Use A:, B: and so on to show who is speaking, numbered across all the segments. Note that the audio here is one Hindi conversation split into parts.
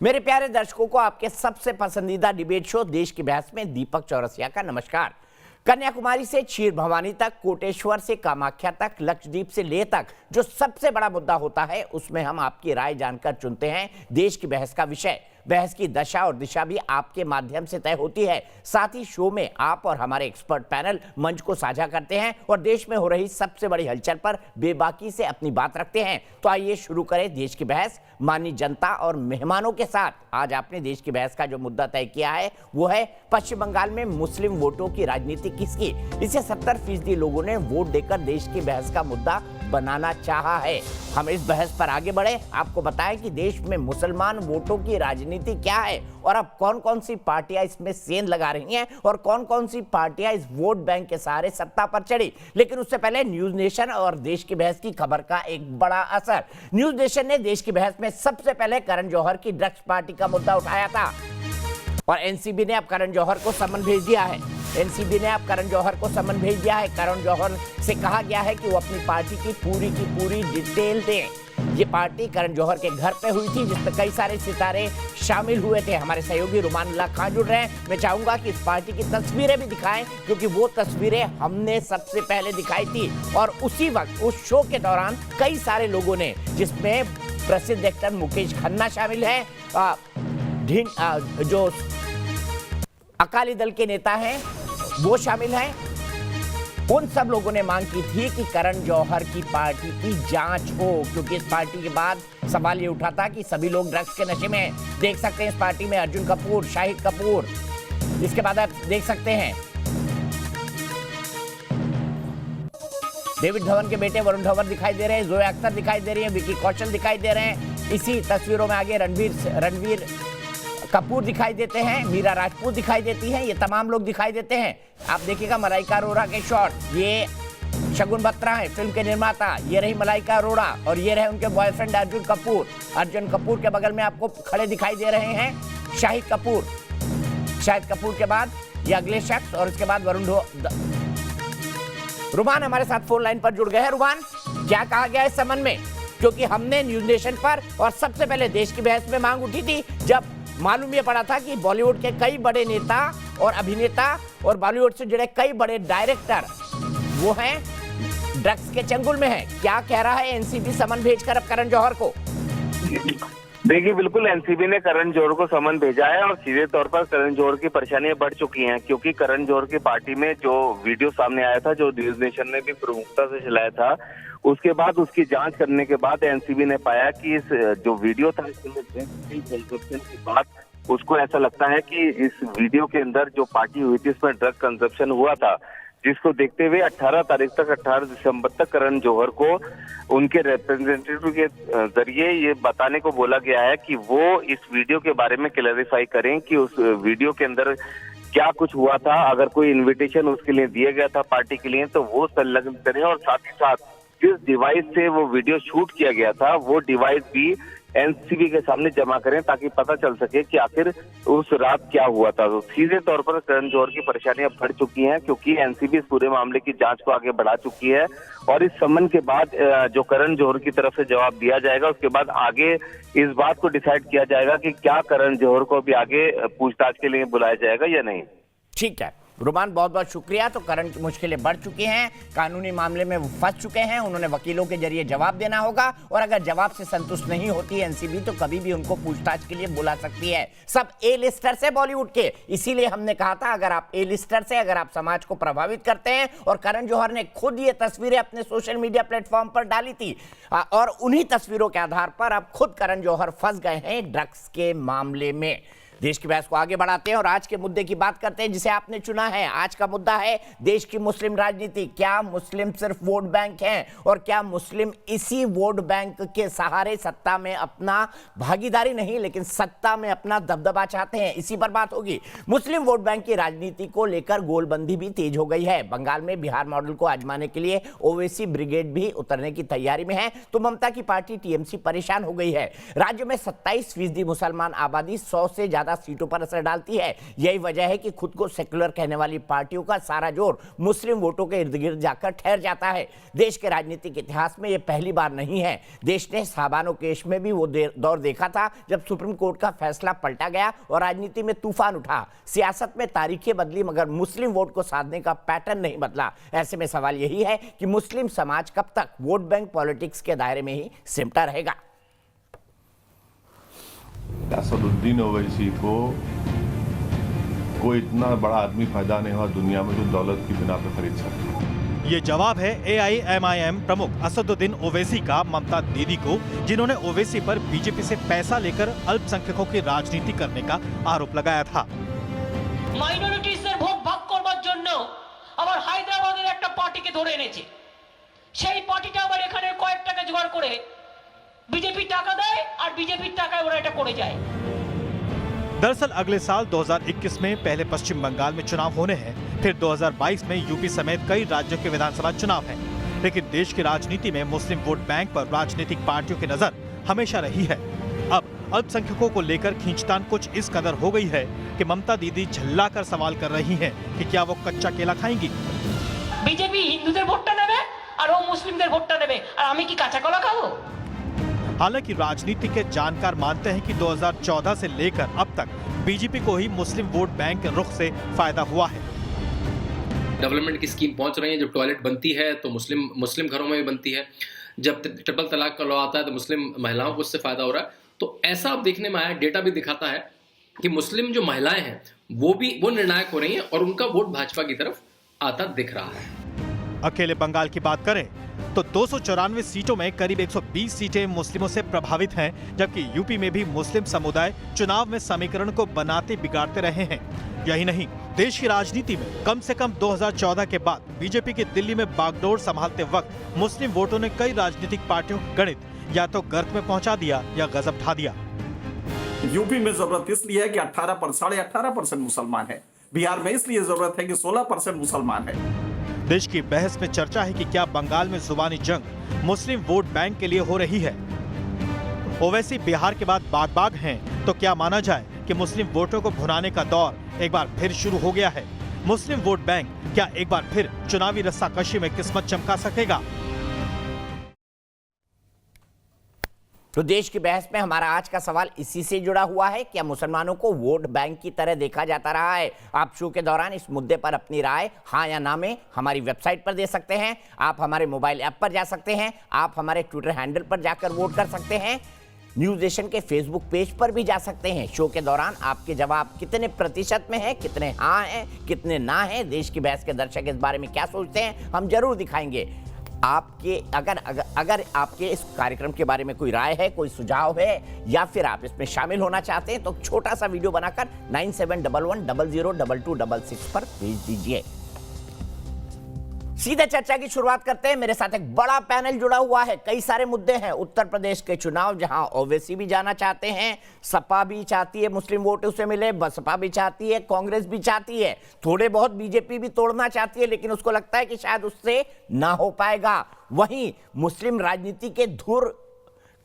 A: मेरे प्यारे दर्शकों को आपके सबसे पसंदीदा डिबेट शो देश की बहस में दीपक चौरसिया का नमस्कार। कन्याकुमारी से क्षीर भवानी तक, कोटेश्वर से कामाख्या तक, लक्षद्वीप से लेह तक जो सबसे बड़ा मुद्दा होता है उसमें हम आपकी राय जानकर चुनते हैं देश की बहस का विषय। बहस की दशा और दिशा भी आपके माध्यम से तय होती है। साथ ही शो में आप और हमारे एक्सपर्ट पैनल मंच को साझा करते हैं और देश में हो रही सबसे बड़ी हलचल पर बेबाकी से अपनी बात रखते हैं। तो आइए शुरू करें देश की बहस माननीय जनता और मेहमानों के साथ। आज आपने देश की बहस का जो मुद्दा तय किया है वो है पश्चिम बंगाल में मुस्लिम वोटों की राजनीति किसकी। इसे 70% लोगों ने वोट देकर देश की बहस का मुद्दा बनाना चाहा है। हम इस बहस पर आगे बढ़े, आपको बताएं कि देश में मुसलमान वोटों की राजनीति क्या है और अब कौन कौन सी पार्टियां इसमें सेंध लगा रही हैं और कौन कौन सी पार्टियां इस वोट बैंक के सहारे सत्ता पर चढ़ी। लेकिन उससे पहले न्यूज नेशन और देश की बहस की खबर का एक बड़ा असर। न्यूज नेशन ने देश की बहस में सबसे पहले करण जौहर की ड्रग्स पार्टी का मुद्दा उठाया था और एनसीबी ने अब करण जौहर को समन भेज दिया है। एनसीबी ने अब करण जौहर को समन भेज दिया है। करण जौहर से कहा गया है कि वो अपनी पार्टी की पूरी डिटेल दें। ये पार्टी करण जौहर के घर पे हुई थी जिसमें कई सारे सितारे शामिल हुए थे। हमारे सहयोगी रुमानुल्लाह खान जुड़ रहे हैं। मैं चाहूंगा कि इस पार्टी की तस्वीरें भी दिखाएं क्योंकि वो तस्वीरें हमने सबसे पहले दिखाई थी और उसी वक्त उस शो के दौरान कई सारे लोगों ने, जिसमें प्रसिद्ध एक्टर मुकेश खन्ना शामिल है, जो अकाली दल के नेता हैं वो शामिल हैं। उन सब लोगों ने मांग की थी कि करण जौहर की पार्टी की जांच हो क्योंकि इस पार्टी के बाद सवाल ये उठा था कि सभी लोग ड्रग्स के नशे में हैं। देख सकते हैं इस पार्टी में अर्जुन कपूर, शाहिद कपूर, इसके बाद आप देख सकते हैं डेविड धवन के बेटे वरुण धवन दिखाई दे रहे हैं, जोया अख्तर दिखाई दे रही है, विकी कौशल दिखाई दे रहे हैं। इसी तस्वीरों में आगे रणवीर कपूर दिखाई देते हैं, मीरा राजपूत दिखाई देती हैं, ये तमाम लोग दिखाई देते हैं। आप देखिएगा मलाइका अरोड़ा के शॉट, ये शगुन बत्रा है फिल्म के निर्माता, ये रही मलाइका अरोड़ा और ये रहे उनके बॉयफ्रेंड अर्जुन कपूर। अर्जुन कपूर के बगल में आपको खड़े दिखाई दे रहे हैं शाहिद कपूर। शाहिद कपूर के बाद ये अगले शख्स और उसके बाद वरुण रुमान हमारे साथ फोन लाइन पर जुड़ गए हैं। रुमान, क्या कहा गया इस संबंध में? क्योंकि हमने न्यूज नेशन पर और सबसे पहले देश की बहस में मांग उठी थी जब मालूम ये पड़ा था कि बॉलीवुड के कई बड़े नेता और अभिनेता और बॉलीवुड से जुड़े कई बड़े डायरेक्टर वो हैं ड्रग्स के चंगुल में हैं। क्या कह रहा है एनसीबी समन भेजकर अब करण जौहर को?
B: देखिए, बिल्कुल एनसीबी ने करण जौहर को समन भेजा है और सीधे तौर पर करण जौहर की परेशानियां बढ़ चुकी हैं क्योंकि करण जौहर की पार्टी में जो वीडियो सामने आया था, जो न्यूज नेशन ने भी प्रमुखता से चलाया था, उसके बाद उसकी जांच करने के बाद एनसीबी ने पाया कि इस जो वीडियो था इसमें की बात, उसको ऐसा लगता है कि इस वीडियो के अंदर जो पार्टी हुई थी इसमें ड्रग कंजप्शन हुआ था, जिसको देखते हुए 18 तारीख तक 18 दिसंबर तक करण जौहर को उनके रिप्रेजेंटेटिव के जरिए ये बताने को बोला गया है कि वो इस वीडियो के बारे में क्लैरिफाई करें कि उस वीडियो के अंदर क्या कुछ हुआ था, अगर कोई इन्विटेशन उसके लिए दिया गया था पार्टी के लिए तो वो संलग्न करें और साथ ही साथ जिस डिवाइस से वो वीडियो शूट किया गया था वो डिवाइस भी एनसीबी के सामने जमा करें ताकि पता चल सके कि आखिर उस रात क्या हुआ था। तो सीधे तौर पर करण जौहर की परेशानियां बढ़ चुकी हैं क्योंकि एनसीबी इस पूरे मामले की जांच को आगे बढ़ा चुकी है और इस सम्मन के बाद जो करण जौहर की तरफ से जवाब दिया जाएगा उसके बाद आगे इस बात को डिसाइड किया जाएगा कि क्या करण जौहर को भी आगे पूछताछ के लिए बुलाया जाएगा या नहीं।
A: ठीक है रुमान, बहुत बहुत शुक्रिया। तो करण की मुश्किलें बढ़ चुकी हैं, कानूनी मामले में वो फंस चुके हैं, उन्होंने वकीलों के जरिए जवाब देना होगा और अगर जवाब से संतुष्ट नहीं होती है एनसीबी तो कभी भी उनको पूछताछ के लिए बुला सकती है। सब ए लिस्टर से बॉलीवुड के, इसीलिए हमने कहा था अगर आप ए लिस्टर से, अगर आप समाज को प्रभावित करते हैं, और करण जौहर ने खुद ये तस्वीरें अपने सोशल मीडिया प्लेटफॉर्म पर डाली थी और उन्हीं तस्वीरों के आधार पर अब खुद करण जौहर फंस गए हैं ड्रग्स के मामले में। देश की बहस को आगे बढ़ाते हैं और आज के मुद्दे की बात करते हैं जिसे आपने चुना है। आज का मुद्दा है देश की मुस्लिम राजनीति। क्या मुस्लिम सिर्फ वोट बैंक हैं और क्या मुस्लिम इसी वोट बैंक के सहारे सत्ता में अपना भागीदारी नहीं लेकिन सत्ता में अपना दबदबा चाहते हैं? इसी पर बात होगी। मुस्लिम वोट बैंक की राजनीति को लेकर गोलबंदी भी तेज हो गई है। बंगाल में बिहार मॉडल को आजमाने के लिए ओवैसी ब्रिगेड भी उतरने की तैयारी में है तो ममता की पार्टी टीएमसी परेशान हो गई है। राज्य में 27% मुसलमान आबादी, 100 से ज्यादा ज्यादा सीटों पर असर डालती है। यही वजह है कि खुद को सेक्युलर कहने वाली पार्टियों का सारा जोर मुस्लिम वोटों के इर्द गिर्द जाकर ठहर जाता है। देश के राजनीतिक इतिहास में यह पहली बार नहीं है। देश ने साबानो केस में भी वो दौर देखा था जब सुप्रीम कोर्ट का फैसला पलटा गया और राजनीति में तूफान उठा। सियासत में तारीखें बदली मगर मुस्लिम वोट को साधने का पैटर्न नहीं बदला। ऐसे में सवाल यही है कि मुस्लिम समाज कब तक वोट बैंक पॉलिटिक्स के दायरे में ही सिमटा रहेगा।
C: असदुद्दीन ओवैसी को कोई इतना बड़ा आदमी पैदा नहीं हुआ दुनिया में जो दौलत की बिना पर खरीद सकता।
D: ये जवाब है AIMIM प्रमुख असदुद्दीन ओवैसी का ममता दीदी को, जिन्होंने ओवैसी पर बीजेपी से पैसा लेकर अल्पसंख्यकों की राजनीति करने का आरोप लगाया था।
E: মাইনরিটিসদের ভোট ভাগ করবার জন্য আবার হায়দ্রাবাদের একটা পার্টিকে ধরে এনেছে। সেই পার্টিটা আবার এখানে কয়েক টাকা জোগাড় করে বিজেপি টাকা দেয় আর বিজেপির টাকায় ওরা এটা করে যায়।
D: दरअसल अगले साल 2021 में पहले पश्चिम बंगाल में चुनाव होने हैं, फिर 2022 में यूपी समेत कई राज्यों के विधानसभा चुनाव हैं। लेकिन देश की राजनीति में मुस्लिम वोट बैंक पर राजनीतिक पार्टियों की नजर हमेशा रही है। अब अल्पसंख्यकों को लेकर खींचतान कुछ इस कदर हो गई है कि ममता दीदी झल्लाकर सवाल कर रही हैं कि क्या वो कच्चा केला खाएंगी।
E: বিজেপি হিন্দুদের ভোটটা নেবে আর ও মুসলিমদের ভোটটা নেবে আর আমি কি কাঁচা কলা খাবো?
D: हालांकि राजनीति के जानकार मानते हैं कि 2014 से लेकर अब तक बीजेपी को ही मुस्लिम वोट बैंक के रुख से फायदा हुआ है।
F: डेवलपमेंट की स्कीम पहुंच रही है, जब टॉयलेट बनती है तो मुस्लिम घरों में भी बनती है, जब ट्रिपल तलाक का लॉ आता है तो मुस्लिम महिलाओं को उससे फायदा हो रहा है। तो ऐसा अब देखने में आया, डेटा भी दिखाता है कि मुस्लिम जो महिलाएं हैं वो निर्णायक हो रही हैं और उनका वोट भाजपा की तरफ आता दिख रहा है।
D: अकेले बंगाल की बात करें तो 294 सीटों में करीब 120 सीटें मुस्लिमों से प्रभावित हैं, जबकि यूपी में भी मुस्लिम समुदाय चुनाव में समीकरण को बनाते बिगाड़ते रहे हैं। यही नहीं, देश की राजनीति में कम से कम 2014 के बाद बीजेपी की दिल्ली में बागडोर संभालते वक्त मुस्लिम वोटों ने कई राजनीतिक पार्टियों का गणित या तो गर्त में पहुंचा दिया या गजब ढा दिया।
G: यूपी में जरूरत इसलिए है कि 18.5% मुसलमान है। बिहार में इसलिए जरूरत है कि 16% मुसलमान है।
D: देश की बहस में चर्चा है कि क्या बंगाल में जुबानी जंग मुस्लिम वोट बैंक के लिए हो रही है। ओवैसी बिहार के बाद बाग हैं, तो क्या माना जाए कि मुस्लिम वोटों को भुनाने का दौर एक बार फिर शुरू हो गया है? मुस्लिम वोट बैंक क्या एक बार फिर चुनावी रस्साकशी में किस्मत चमका सकेगा?
A: तो देश की बहस में हमारा आज का सवाल इसी से जुड़ा हुआ है। क्या मुसलमानों को वोट बैंक की तरह देखा जाता रहा है? आप शो के दौरान इस मुद्दे पर अपनी राय हाँ या ना में हमारी वेबसाइट पर दे सकते हैं। आप हमारे मोबाइल ऐप पर जा सकते हैं। आप हमारे ट्विटर हैंडल पर जाकर वोट कर सकते हैं। न्यूज नेशन के फेसबुक पेज पर भी जा सकते हैं। शो के दौरान आपके जवाब कितने प्रतिशत में है, कितने हाँ हैं, कितने ना हैं, देश की बहस के दर्शक इस बारे में क्या सोचते हैं, हम जरूर दिखाएंगे। आपके अगर आपके इस कार्यक्रम के बारे में कोई राय है, कोई सुझाव है या फिर आप इसमें शामिल होना चाहते हैं तो छोटा सा वीडियो बनाकर 9711002266 पर भेज दीजिए। सीधे चर्चा की शुरुआत करते हैं। मेरे साथ एक बड़ा पैनल जुड़ा हुआ है। कई सारे मुद्दे हैं। उत्तर प्रदेश के चुनाव, जहां ओवैसी भी जाना चाहते हैं, सपा भी चाहती है मुस्लिम वोट उसे मिले, बसपा भी चाहती है, कांग्रेस भी चाहती है, थोड़े बहुत बीजेपी भी तोड़ना चाहती है, लेकिन उसको लगता है कि शायद उससे ना हो पाएगा। वहीं मुस्लिम राजनीति के धुर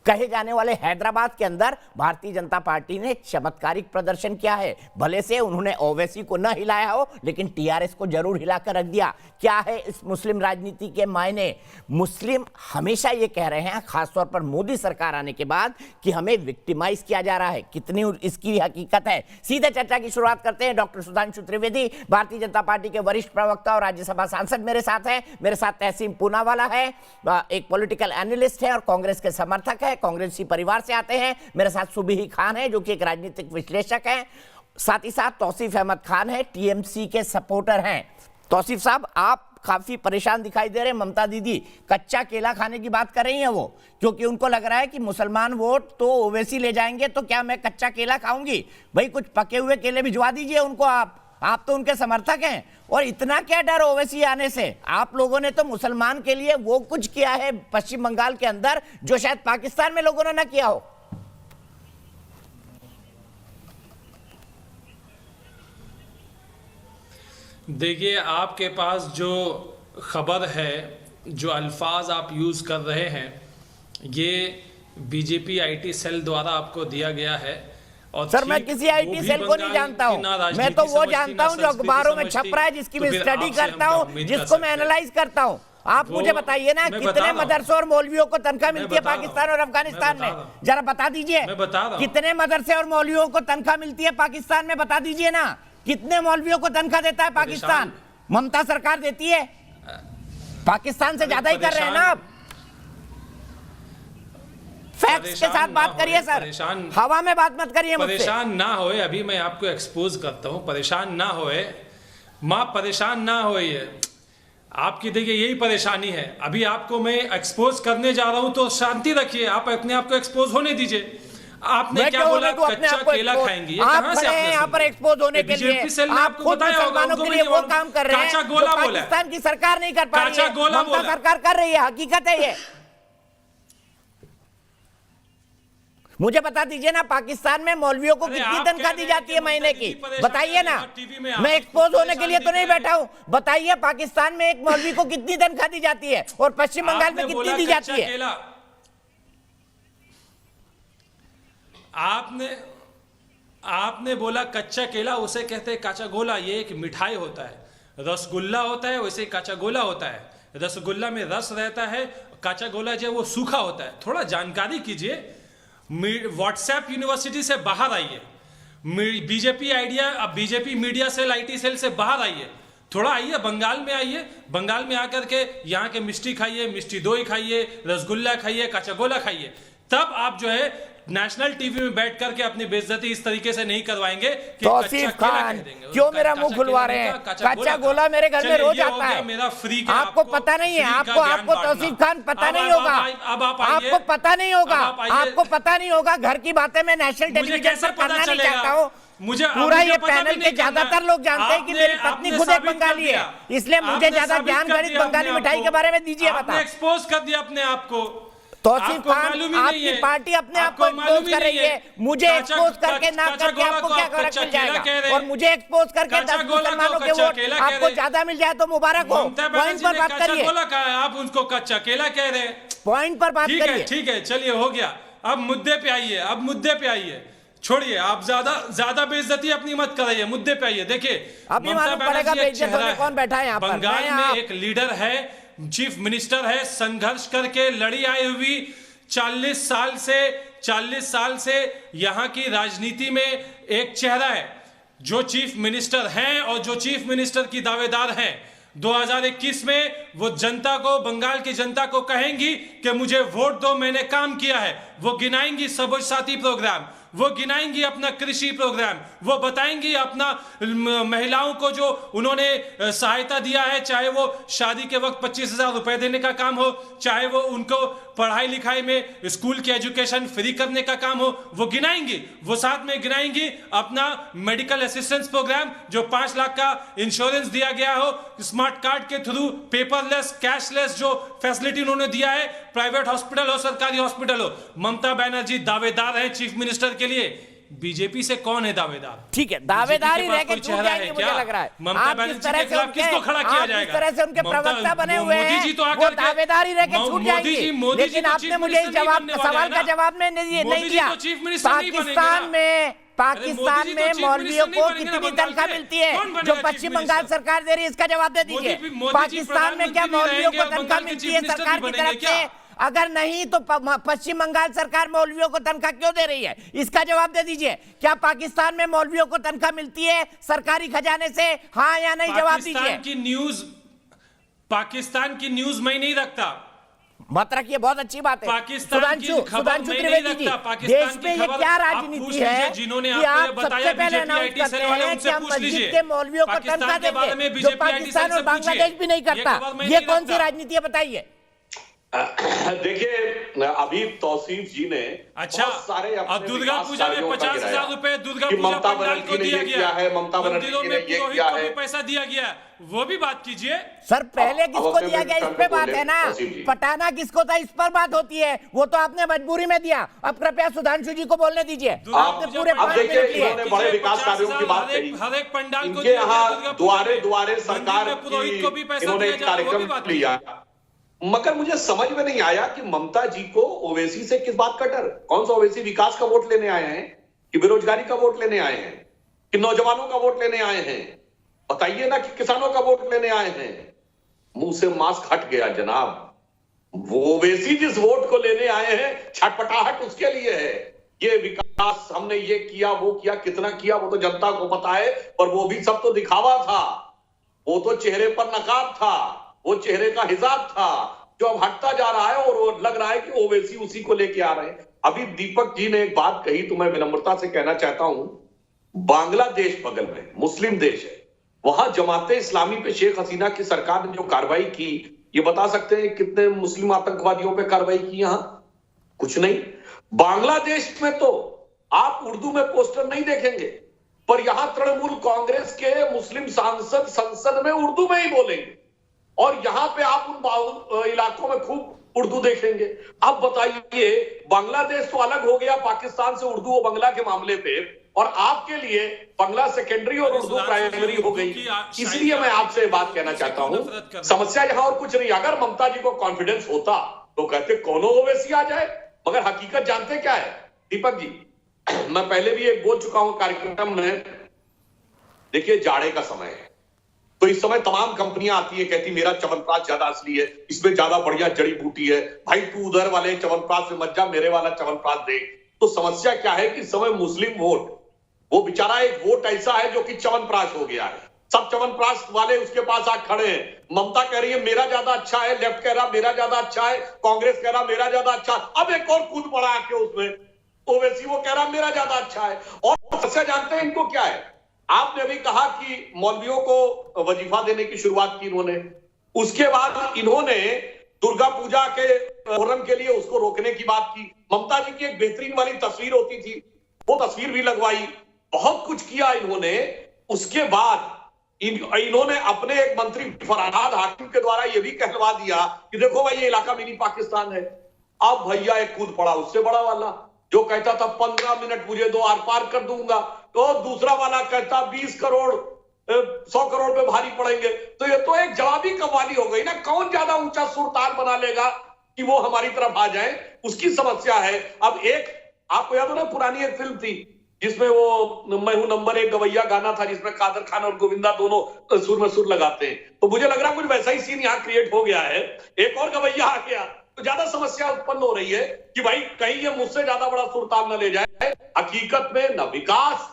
A: कहे जाने वाले हैदराबाद के अंदर भारतीय जनता पार्टी ने चमत्कारिक प्रदर्शन किया है। भले से उन्होंने ओवैसी को न हिलाया हो, लेकिन टीआरएस को जरूर हिलाकर रख दिया। क्या है इस मुस्लिम राजनीति के मायने? मुस्लिम हमेशा ये कह रहे हैं, खासतौर पर मोदी सरकार आने के बाद, कि हमें विक्टिमाइज किया जा रहा है। कितनी इसकी हकीकत है? सीधे चर्चा की शुरुआत करते हैं। डॉक्टर सुधांशु त्रिवेदी, भारतीय जनता पार्टी के वरिष्ठ प्रवक्ता और राज्यसभा सांसद मेरे साथ हैं। मेरे साथ तहसीन पूनावाला है, एक पॉलिटिकल एनालिस्ट है और कांग्रेस के समर्थक है, कांग्रेसी परिवार से आते हैं। मेरे साथ सुबीही खान है जो कि एक राजनीतिक विश्लेषक हैं। साथ ही साथ तौसीफ अहमद खान है, टीएमसी के सपोर्टर हैं। तौसीफ साहब, आप काफी परेशान दिखाई दे रहे हैं। ममता दीदी कच्चा केला खाने की बात कर रही हैं वो, क्योंकि उनको लग रहा है कि मुसलमान वोट तो ओवैसी ले जाएंगे, तो क्या मैं कच्चा केला खाऊंगी? भाई कुछ पके हुए केले भिजवा दीजिए उनको। आप तो उनके समर्थक हैं। और इतना क्या डर ओवैसी आने से? आप लोगों ने तो मुसलमान के लिए वो कुछ किया है पश्चिम बंगाल के अंदर जो शायद पाकिस्तान में लोगों ने ना किया हो।
H: देखिए, आपके पास जो खबर है, जो अल्फाज आप यूज़ कर रहे हैं, ये बीजेपी आईटी सेल द्वारा आपको दिया गया है और
A: सर मैं
H: ठीक
A: किसी
H: वो
A: आईटी
H: भी
A: सेल को नहीं
H: बंगाल
A: जानता
H: की
A: हूँ,
H: ना
A: मैं
H: राजनीति
A: तो वो
H: समझती,
A: जानता
H: ना
A: हूँ जो
H: संस्कृति
A: अखबारों में
H: समझती,
A: छप रहा है, जिसकी
H: तो
A: मैं
H: फिर
A: स्टडी
H: आपसे हम
A: करता
H: क्या
A: हूँ,
H: उम्मीद कर
A: जिसको मैं
H: सकते हैं?
A: एनालाइज करता हूँ। आप
H: वो
A: मुझे बताइए ना
H: मैं
A: कितने
H: बता रहा हूँ।
A: मदरसों और मौलवियों को तनख्वाह मिलती है
H: बता रहा हूँ।
A: पाकिस्तान और अफगानिस्तान
H: मैं
A: में,
H: बता रहा हूँ।
A: जरा बता दीजिए।
H: मैं बता रहा हूँ।
A: कितने मदरसे और मौलवियों को तनख्वाह मिलती है पाकिस्तान में, बता दीजिए ना। कितने मौलवियों को तनख्वाह देता है पाकिस्तान? ममता सरकार देती है। पाकिस्तान से ज्यादा ही कर रहे हैं ना आप। फैक्ट्स के साथ बात करिए सर, हवा में बात मत करिए मुझसे।
H: परेशान ना होए, अभी मैं आपको एक्सपोज करता हूं। परेशान ना होए माँ, परेशान ना होए। आपकी देखिए यही परेशानी है। अभी आपको मैं एक्सपोज करने जा रहा हूं तो शांति रखिए, आप अपने आप को एक्सपोज होने दीजिए। आपने क्या बोला, कच्चा केला खाएंगे? ये कहां से आपने
A: यहाँ पर एक्सपोज होने के लिए आप खुद मुसलमानों के लिए वो काम कर रहे हैं जो पाकिस्तान की सरकार नहीं कर पा रही है, ममता सरकार कर रही है। हकीकत है ये। मुझे बता दीजिए ना, पाकिस्तान में मौलवियों को कितनी तनख्वाह दी जाती है महीने की, बताइए ना। मैं एक्सपोज होने के लिए तो नहीं बैठा हूं, बताइए पाकिस्तान में एक मौलवी को कितनी तनख्वाह दी जाती है और पश्चिम बंगाल में कितनी दी जाती है?
H: आपने बोला कच्चा केला, उसे कहते हैं काचा गोला। ये एक मिठाई होता है, रसगुल्ला होता है, वैसे काचा गोला होता है। रसगुल्ला में रस रहता है, काचा गोला जो है वो सूखा होता है। थोड़ा जानकारी कीजिए। व्हाट्सएप यूनिवर्सिटी से बाहर आइए, बीजेपी आइडिया, अब BJP media cell, IT cell से बाहर आइए, थोड़ा आइए बंगाल में आइए। बंगाल में आकर के यहाँ के मिष्टी खाइए, मिष्टी दोई खाइए, रसगुल्ला खाइए, काचा गोला खाइए। तब आप जो है नेशनल टीवी में बैठ करके अपनी बेइज्जती इस तरीके से नहीं करवाएंगे कि
A: तौसीफ खान क्यों मेरा मुंह खुलवा रहे हैं? कच्चा गोला मेरे घर में रोज आता है,
H: मेरा फ्री का।
A: आपको पता नहीं है, आपको तौसीफ खान पता नहीं होगा, आपको पता नहीं होगा, आपको पता नहीं होगा। घर की बातें मैं नेशनल टेलीविजन पर करना नहीं चाहता हूँ।
H: मुझे
A: पूरा ये पैनल के ज्यादातर लोग जानते हैं कि मेरी पत्नी खुद एक बंगाली है, इसलिए मुझे ज्यादा ज्ञान गणित बंगाली मिठाई के बारे में दीजिए बता।
H: एक्सपोज कर दिया अपने आप को।
A: तौसीफ खान, आपकी पार्टी अपने आप को एक्सपोज कर रही है। मुझे एक्सपोज करके ना करके आपको क्या फर्क मिल जाएगा? और मुझे एक्सपोज करके 10 मुसलमानों के वोट आपको ज्यादा मिल जाए तो मुबारक हो। पॉइंट पर बात करिए।
H: आप उनको कच्चा केला कह रहे हैं,
A: पॉइंट पर बात करिए।
H: ठीक है, चलिए हो गया। अब मुद्दे पे आइए, अब मुद्दे पे आइए। छोड़िए, आप ज्यादा बेइज्जती अपनी मत कराइए, मुद्दे पे आइए। देखिए ममता बनर्जी एक चेहरा है,
A: कौन बैठा है यहाँ पर?
H: बंगाल में एक लीडर है, चीफ मिनिस्टर है, संघर्ष करके लड़ी आई हुई 40 साल से यहाँ की राजनीति में एक चेहरा है जो चीफ मिनिस्टर हैं और जो चीफ मिनिस्टर की दावेदार हैं। 2021 में वो जनता को, बंगाल की जनता को कहेंगी कि मुझे वोट दो, मैंने काम किया है। वो गिनाएंगी सबुज साथी प्रोग्राम, वो गिनाएंगी अपना कृषि प्रोग्राम, वो बताएंगी अपना महिलाओं को जो उन्होंने सहायता दिया है, चाहे वो शादी के वक्त 25,000 रुपए देने का काम हो, चाहे वो उनको पढ़ाई लिखाई में स्कूल की एजुकेशन फ्री करने का काम हो, वो गिनाएंगी। वो साथ में गिनाएंगी अपना मेडिकल असिस्टेंस प्रोग्राम, जो 5 लाख का इंश्योरेंस दिया गया हो, स्मार्ट कार्ड के थ्रू पेपरलेस कैशलेस जो फैसिलिटी उन्होंने दिया है, प्राइवेट हॉस्पिटल हो, सरकारी हॉस्पिटल हो। ममता बनर्जी दावेदार है चीफ मिनिस्टर के लिए। बीजेपी से कौन है दावेदार?
A: ठीक है, दावेदारी रह के छूट जाएंगे मुझे लग रहा है।
H: ममता बनर्जी के खिलाफ किसको खड़ा किया जाएगा?
A: जिस तरह से उनके प्रवक्ता बने हुए हैं, वो दावेदारी रह के छूट जाएंगे। लेकिन आपने मुझे इस सवाल का जवाब नहीं दिया। पाकिस्तान में मौलवियों को कितनी तनख्वाह मिलती है जो पश्चिम बंगाल सरकार दे रही है, इसका जवाब दे दीजिए। पाकिस्तान में क्या मौलवियों को तनख्वाह मिलती है सरकार की तरफ से? अगर नहीं तो पश्चिम बंगाल सरकार मौलवियों को तनख्वाह क्यों दे रही है, इसका जवाब दे दीजिए। क्या पाकिस्तान में मौलवियों को तनख्वाह मिलती है सरकारी खजाने से, हाँ या नहीं? जवाब दीजिए।
H: पाकिस्तान की न्यूज मैं नहीं रखता,
A: मत रखिए, बहुत अच्छी बात है। सुधांशु त्रिवेदी जी, देश में ये क्या राजनीति है कि आप सबसे पहले अनाउंस करते हैं कि हम मस्जिद के मौलवियों को तनख्वाह देंगे, जो पाकिस्तान और बांग्लादेश भी नहीं करता। ये कौन सी राजनीति है बताइए?
I: देखिए, अभी तौसीफ जी ने
H: सारे अब दुर्गा पूजा में 50,000 रुपए दुर्गा पूजा पंडाल को दिया गया है,
I: ममता बनर्जी ने ये किया है,
H: पैसा दिया गया, वो भी बात कीजिए।
A: सर पहले किसको दिया गया इस पे बात है ना, पटाना किसको था इस पर बात होती है। वो तो आपने मजबूरी में दिया। अब कृपया सुधांशु जी को बोलने दीजिए। आपने पूरे 5 मिनट लिए।
I: बड़े विकास कार्यों की बात कही,
H: हर एक पंडाल को
I: इनके यहाँ द्वारे सरकार इन्होंने एक कार्यक्रम लिया, मगर मुझे समझ में नहीं आया कि ममता जी को ओवैसी से किस बात का डर? कौन सा ओवैसी विकास का वोट लेने आए हैं? कि बेरोजगारी का वोट लेने आए हैं, कि नौजवानों का वोट लेने आए हैं? बताइए ना कि किसानों का वोट लेने आए हैं? मुंह से मास्क हट गया जनाब। वो ओवैसी जिस वोट को लेने आए हैं, छटपटाहट उसके लिए है। ये विकास हमने ये किया, वो किया, कितना किया वो तो जनता को पता है, पर वो भी सब तो दिखावा था, वो तो चेहरे पर नकाब था, वो चेहरे का हिजाब था जो अब हटता जा रहा है, और वो लग रहा है कि ओवैसी उसी को लेके आ रहे हैं। अभी दीपक जी ने एक बात कही तो मैं विनम्रता से कहना चाहता हूं, बांग्लादेश बगल में मुस्लिम देश है, वहां जमाते इस्लामी पे शेख हसीना की सरकार ने जो कार्रवाई की, ये बता सकते हैं कितने मुस्लिम आतंकवादियों पे कार्रवाई की? यहां कुछ नहीं। बांग्लादेश में तो आप उर्दू में पोस्टर नहीं देखेंगे, पर यहां तृणमूल कांग्रेस के मुस्लिम सांसद संसद में उर्दू में ही बोलेंगे, और यहां पे आप उन इलाकों में खूब उर्दू देखेंगे। अब बताइए, बांग्लादेश तो अलग हो गया पाकिस्तान से उर्दू और बांग्ला के मामले पे, और आपके लिए बांग्ला सेकेंडरी और उर्दू प्राइमरी हो गई। इसलिए मैं आपसे बात कहना चाहता हूं, समस्या यहां और कुछ नहीं। अगर ममता जी को कॉन्फिडेंस होता तो कहते कोनो ओवैसी आ जाए, मगर हकीकत जानते क्या है दीपक जी? मैं पहले भी एक बोल चुका हूं कार्यक्रम में, देखिए जाड़े का समय है, तो इस समय तमाम कंपनियां आती है, कहती मेरा च्यवनप्राश ज्यादा असली है, इसमें ज्यादा बढ़िया जड़ी बूटी है, भाई तू उधर वाले च्यवनप्राश से मत जा, मेरे वाला च्यवनप्राश दे। तो समस्या क्या है कि इस समय मुस्लिम वोट, वो बेचारा एक वोट ऐसा है जो कि च्यवनप्राश हो गया है, सब च्यवनप्राश वाले उसके पास आ खड़े हैं। ममता कह रही है मेरा ज्यादा अच्छा है, लेफ्ट कह रहा मेरा ज्यादा अच्छा है, कांग्रेस कह रहा मेरा ज्यादा अच्छा है, अब एक और कूद पड़ा आके उसमें ओवैसी, वो कह रहा मेरा ज्यादा अच्छा है। और समस्या जानते हैं इनको क्या है? आपने अभी कहा कि मौलवियों को वजीफा देने की शुरुआत की इन्होंने, उसके बाद इन्होंने दुर्गा पूजा के मुहर्रम के लिए उसको रोकने की बात की। ममता जी की एक बेहतरीन वाली तस्वीर होती थी, वो तस्वीर भी लगवाई, बहुत कुछ किया इन्होंने। उसके बाद इन्होंने अपने एक मंत्री फरहाद हाकिम के द्वारा यह भी कहलवा दिया कि देखो भाई ये इलाका मिनी पाकिस्तान है। अब भैया एक कूद पड़ा उससे बड़ा वाला, जो कहता था 15 मिनट मुझे दो आर पार कर दूंगा, तो दूसरा वाला कहता 20 करोड़ 100 करोड़ पे भारी पड़ेंगे। तो ये तो एक जवाबी कव्वाली हो गई ना, कौन ज्यादा ऊंचा सुरताल बना लेगा कि वो हमारी तरफ आ जाए, उसकी समस्या है। अब एक आपको याद हो ना, पुरानी एक फिल्म थी जिसमें वो मैं हूं नंबर 1 गवैया गाना था, जिसमें कादर खान और गोविंदा दोनों सुर में सुर लगाते हैं। तो मुझे लग रहा है कुछ वैसा ही सीन यहाँ क्रिएट हो गया है, एक और गवैया आ गया, तो ज्यादा समस्या उत्पन्न हो रही है कि भाई कहीं ये मुझसे ज्यादा बड़ा सुरताल न ले जाए। हकीकत में न विकास,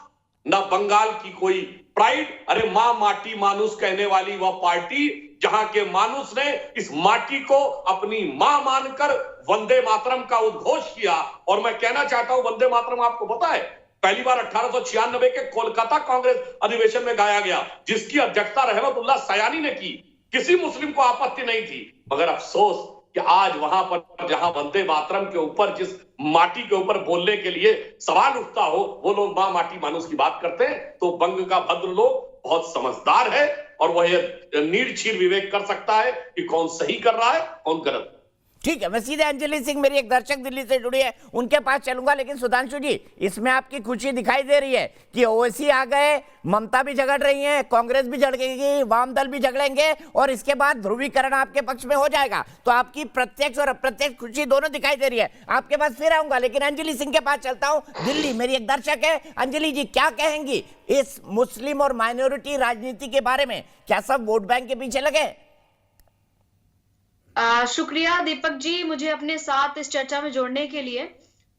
I: न बंगाल की कोई प्राइड। अरे मां माटी मानुस कहने वाली वह पार्टी, जहां के मानुस ने इस माटी को अपनी मां मानकर वंदे मातरम का उद्घोष किया। और मैं कहना चाहता हूं, वंदे मातरम आपको पता है पहली बार 1896 के कोलकाता कांग्रेस अधिवेशन में गाया गया, जिसकी अध्यक्षता रहमतुल्लाह सयानी ने की। किसी मुस्लिम को आपत्ति नहीं थी, मगर अफसोस कि आज वहां पर जहां वंदे मातरम के ऊपर, जिस माटी के ऊपर बोलने के लिए सवाल उठता हो, वो लोग मां माटी मानुस की बात करते हैं। तो बंग का भद्र लोग बहुत समझदार है, और वह नीड़ छीर विवेक कर सकता है कि कौन सही कर रहा है कौन गलत।
A: ठीक है, मैं सीधे अंजलि सिंह, मेरी एक दर्शक दिल्ली से जुड़ी है, उनके पास चलूंगा। लेकिन सुधांशु जी, इसमें आपकी खुशी दिखाई दे रही है कि ओवैसी आ गए, ममता भी झगड़ रही है, कांग्रेस भी झगड़ेगी, वाम दल भी झगड़ेंगे, और इसके बाद ध्रुवीकरण आपके पक्ष में हो जाएगा। तो आपकी प्रत्यक्ष और अप्रत्यक्ष खुशी दोनों दिखाई दे रही है। आपके पास फिर आऊंगा, लेकिन अंजलि सिंह के पास चलता हूं। दिल्ली मेरी एक दर्शक है। अंजलि जी, क्या कहेंगी इस मुस्लिम और माइनॉरिटी राजनीति के बारे में? क्या सब वोट बैंक के पीछे लगे?
J: शुक्रिया दीपक जी, मुझे अपने साथ इस चर्चा में जोड़ने के लिए।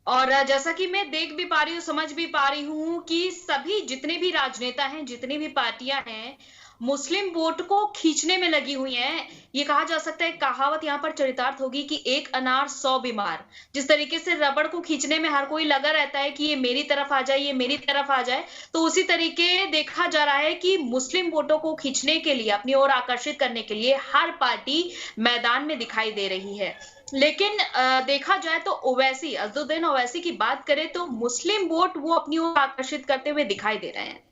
J: और जैसा कि मैं देख भी पा रही हूँ, समझ भी पा रही हूँ कि सभी जितने भी राजनेता हैं, जितनी भी पार्टियां हैं, मुस्लिम वोट को खींचने में लगी हुई हैं। ये कहा जा सकता है, कहावत यहाँ पर चरितार्थ होगी कि एक अनार 100 बीमार। जिस तरीके से रबड़ को खींचने में हर कोई लगा रहता है कि ये मेरी तरफ आ जाए, ये मेरी तरफ आ जाए, तो उसी तरीके देखा जा रहा है कि मुस्लिम वोटों को खींचने के लिए, अपनी ओर आकर्षित करने के लिए हर पार्टी मैदान में दिखाई दे रही है। लेकिन देखा जाए तो ओवैसी, अज़दुद्दीन ओवैसी की बात करें तो मुस्लिम वोट वो अपनी ओर आकर्षित करते हुए दिखाई दे रहे हैं।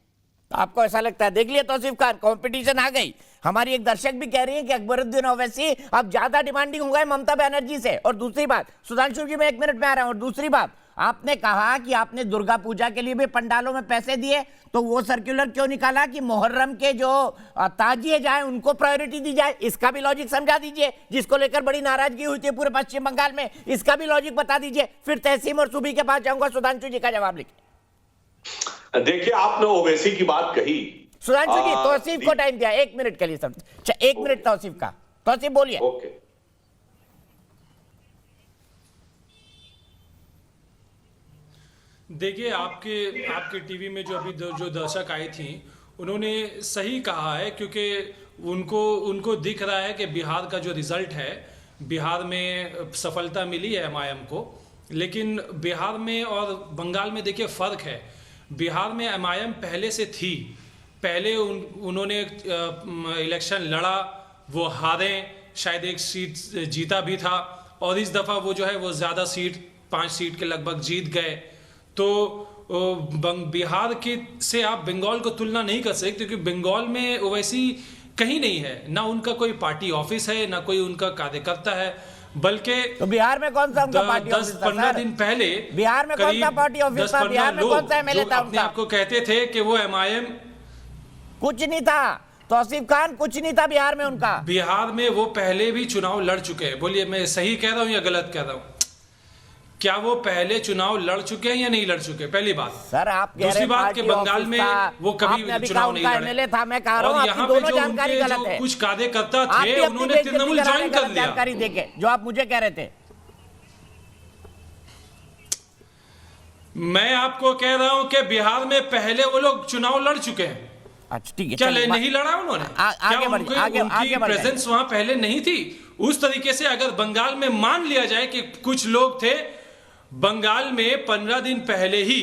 A: आपको ऐसा लगता है? देख लिया तौसीफ खान, कंपटीशन आ गई। हमारी एक दर्शक भी कह रही है कि अकबरुद्दीन ओवैसी अब ज्यादा डिमांडिंग हो गए ममता बनर्जी से। और दूसरी बात, सुधांशु जी मैं 1 मिनट में आ रहा हूं। और दूसरी बात, आपने कहा कि आपने दुर्गा पूजा के लिए भी पंडालों में पैसे दिए, तो वो सर्कुलर क्यों निकाला कि मुहर्रम के जो ताजिए जाए उनको प्रायोरिटी दी जाए? इसका भी लॉजिक समझा दीजिए, जिसको लेकर बड़ी नाराजगी हुई थी पूरे पश्चिम बंगाल में। इसका भी लॉजिक बता दीजिए, फिर तहसीम और सूबी के पास जाऊंगा। सुधांशु जी का जवाब लिखिए।
I: देखिए, आपने ओवैसी की बात कही।
A: सुधांशु जी, तौसीफ को टाइम दिया 1 मिनट के लिए सर। 1 मिनट तौसीफ का। तौसीफ बोलिए।
I: ओके।
H: देखिए, आपके टीवी में जो अभी जो दर्शक आई थी, उन्होंने सही कहा है, क्योंकि उनको दिख रहा है कि बिहार का जो रिजल्ट है, बिहार में सफलता मिली है एमआईएम को, लेकिन बिहार में और बंगाल में देखिए फर्क है। बिहार में एमआईएम पहले से थी, पहले उन्होंने इलेक्शन लड़ा, वो हारे, शायद एक सीट जीता भी था, और इस दफ़ा वो जो है वो ज़्यादा सीट 5 सीट के लगभग जीत गए। तो बिहार के से आप बंगाल को तुलना नहीं कर सकते, क्योंकि बंगाल में ओवैसी कहीं नहीं है, ना उनका कोई पार्टी ऑफिस है, ना कोई उनका कार्यकर्ता है, बल्कि
A: तो बिहार में कौन सा उनका पार्टी ऑफिस था?
H: 10-15 दिन पहले
A: बिहार में कौन सा पार्टी ऑफिस था? बिहार में कौन सा एमएलए था
H: अपने
A: उनका?
H: आपको कहते थे कि वो एमआईएम,
A: कुछ नहीं था। तौसीफ खान, कुछ नहीं था बिहार में उनका।
H: बिहार में वो पहले भी चुनाव लड़ चुके हैं। बोलिए, मैं सही कह रहा हूं या गलत कह रहा हूं? क्या वो पहले चुनाव लड़ चुके हैं या नहीं लड़ चुके? पहली बात।
A: सर, आप
H: दूसरी बात कि बंगाल में वो कभी चुनाव नहीं लड़े।
A: एमएलए था, मैं कह रहा हूं,
H: और
A: आपकी
H: यहाँ पे
A: दोनों
H: जो
A: जानकारी
H: उनके
A: गलत है।
H: कुछ कार्यकर्ता
A: आप
H: थे,
A: भी अपनी
H: उन्होंने
A: बेइज्जती
H: तृणमूल
A: कराने
H: ज्वाइन
A: गलत
H: कर लिया।
A: जानकारी देके जो आप मुझे कह रहे थे।
H: मैं आपको कह रहा हूं कि बिहार में पहले वो लोग चुनाव लड़ चुके हैं।
A: अच्छा, ठीक है।
H: क्या नहीं लड़ा उन्होंने? क्या उनकी प्रेजेंस वहां पहले नहीं थी? उस तरीके से अगर बंगाल में मान लिया जाए कि कुछ लोग थे, बंगाल में 15 दिन पहले ही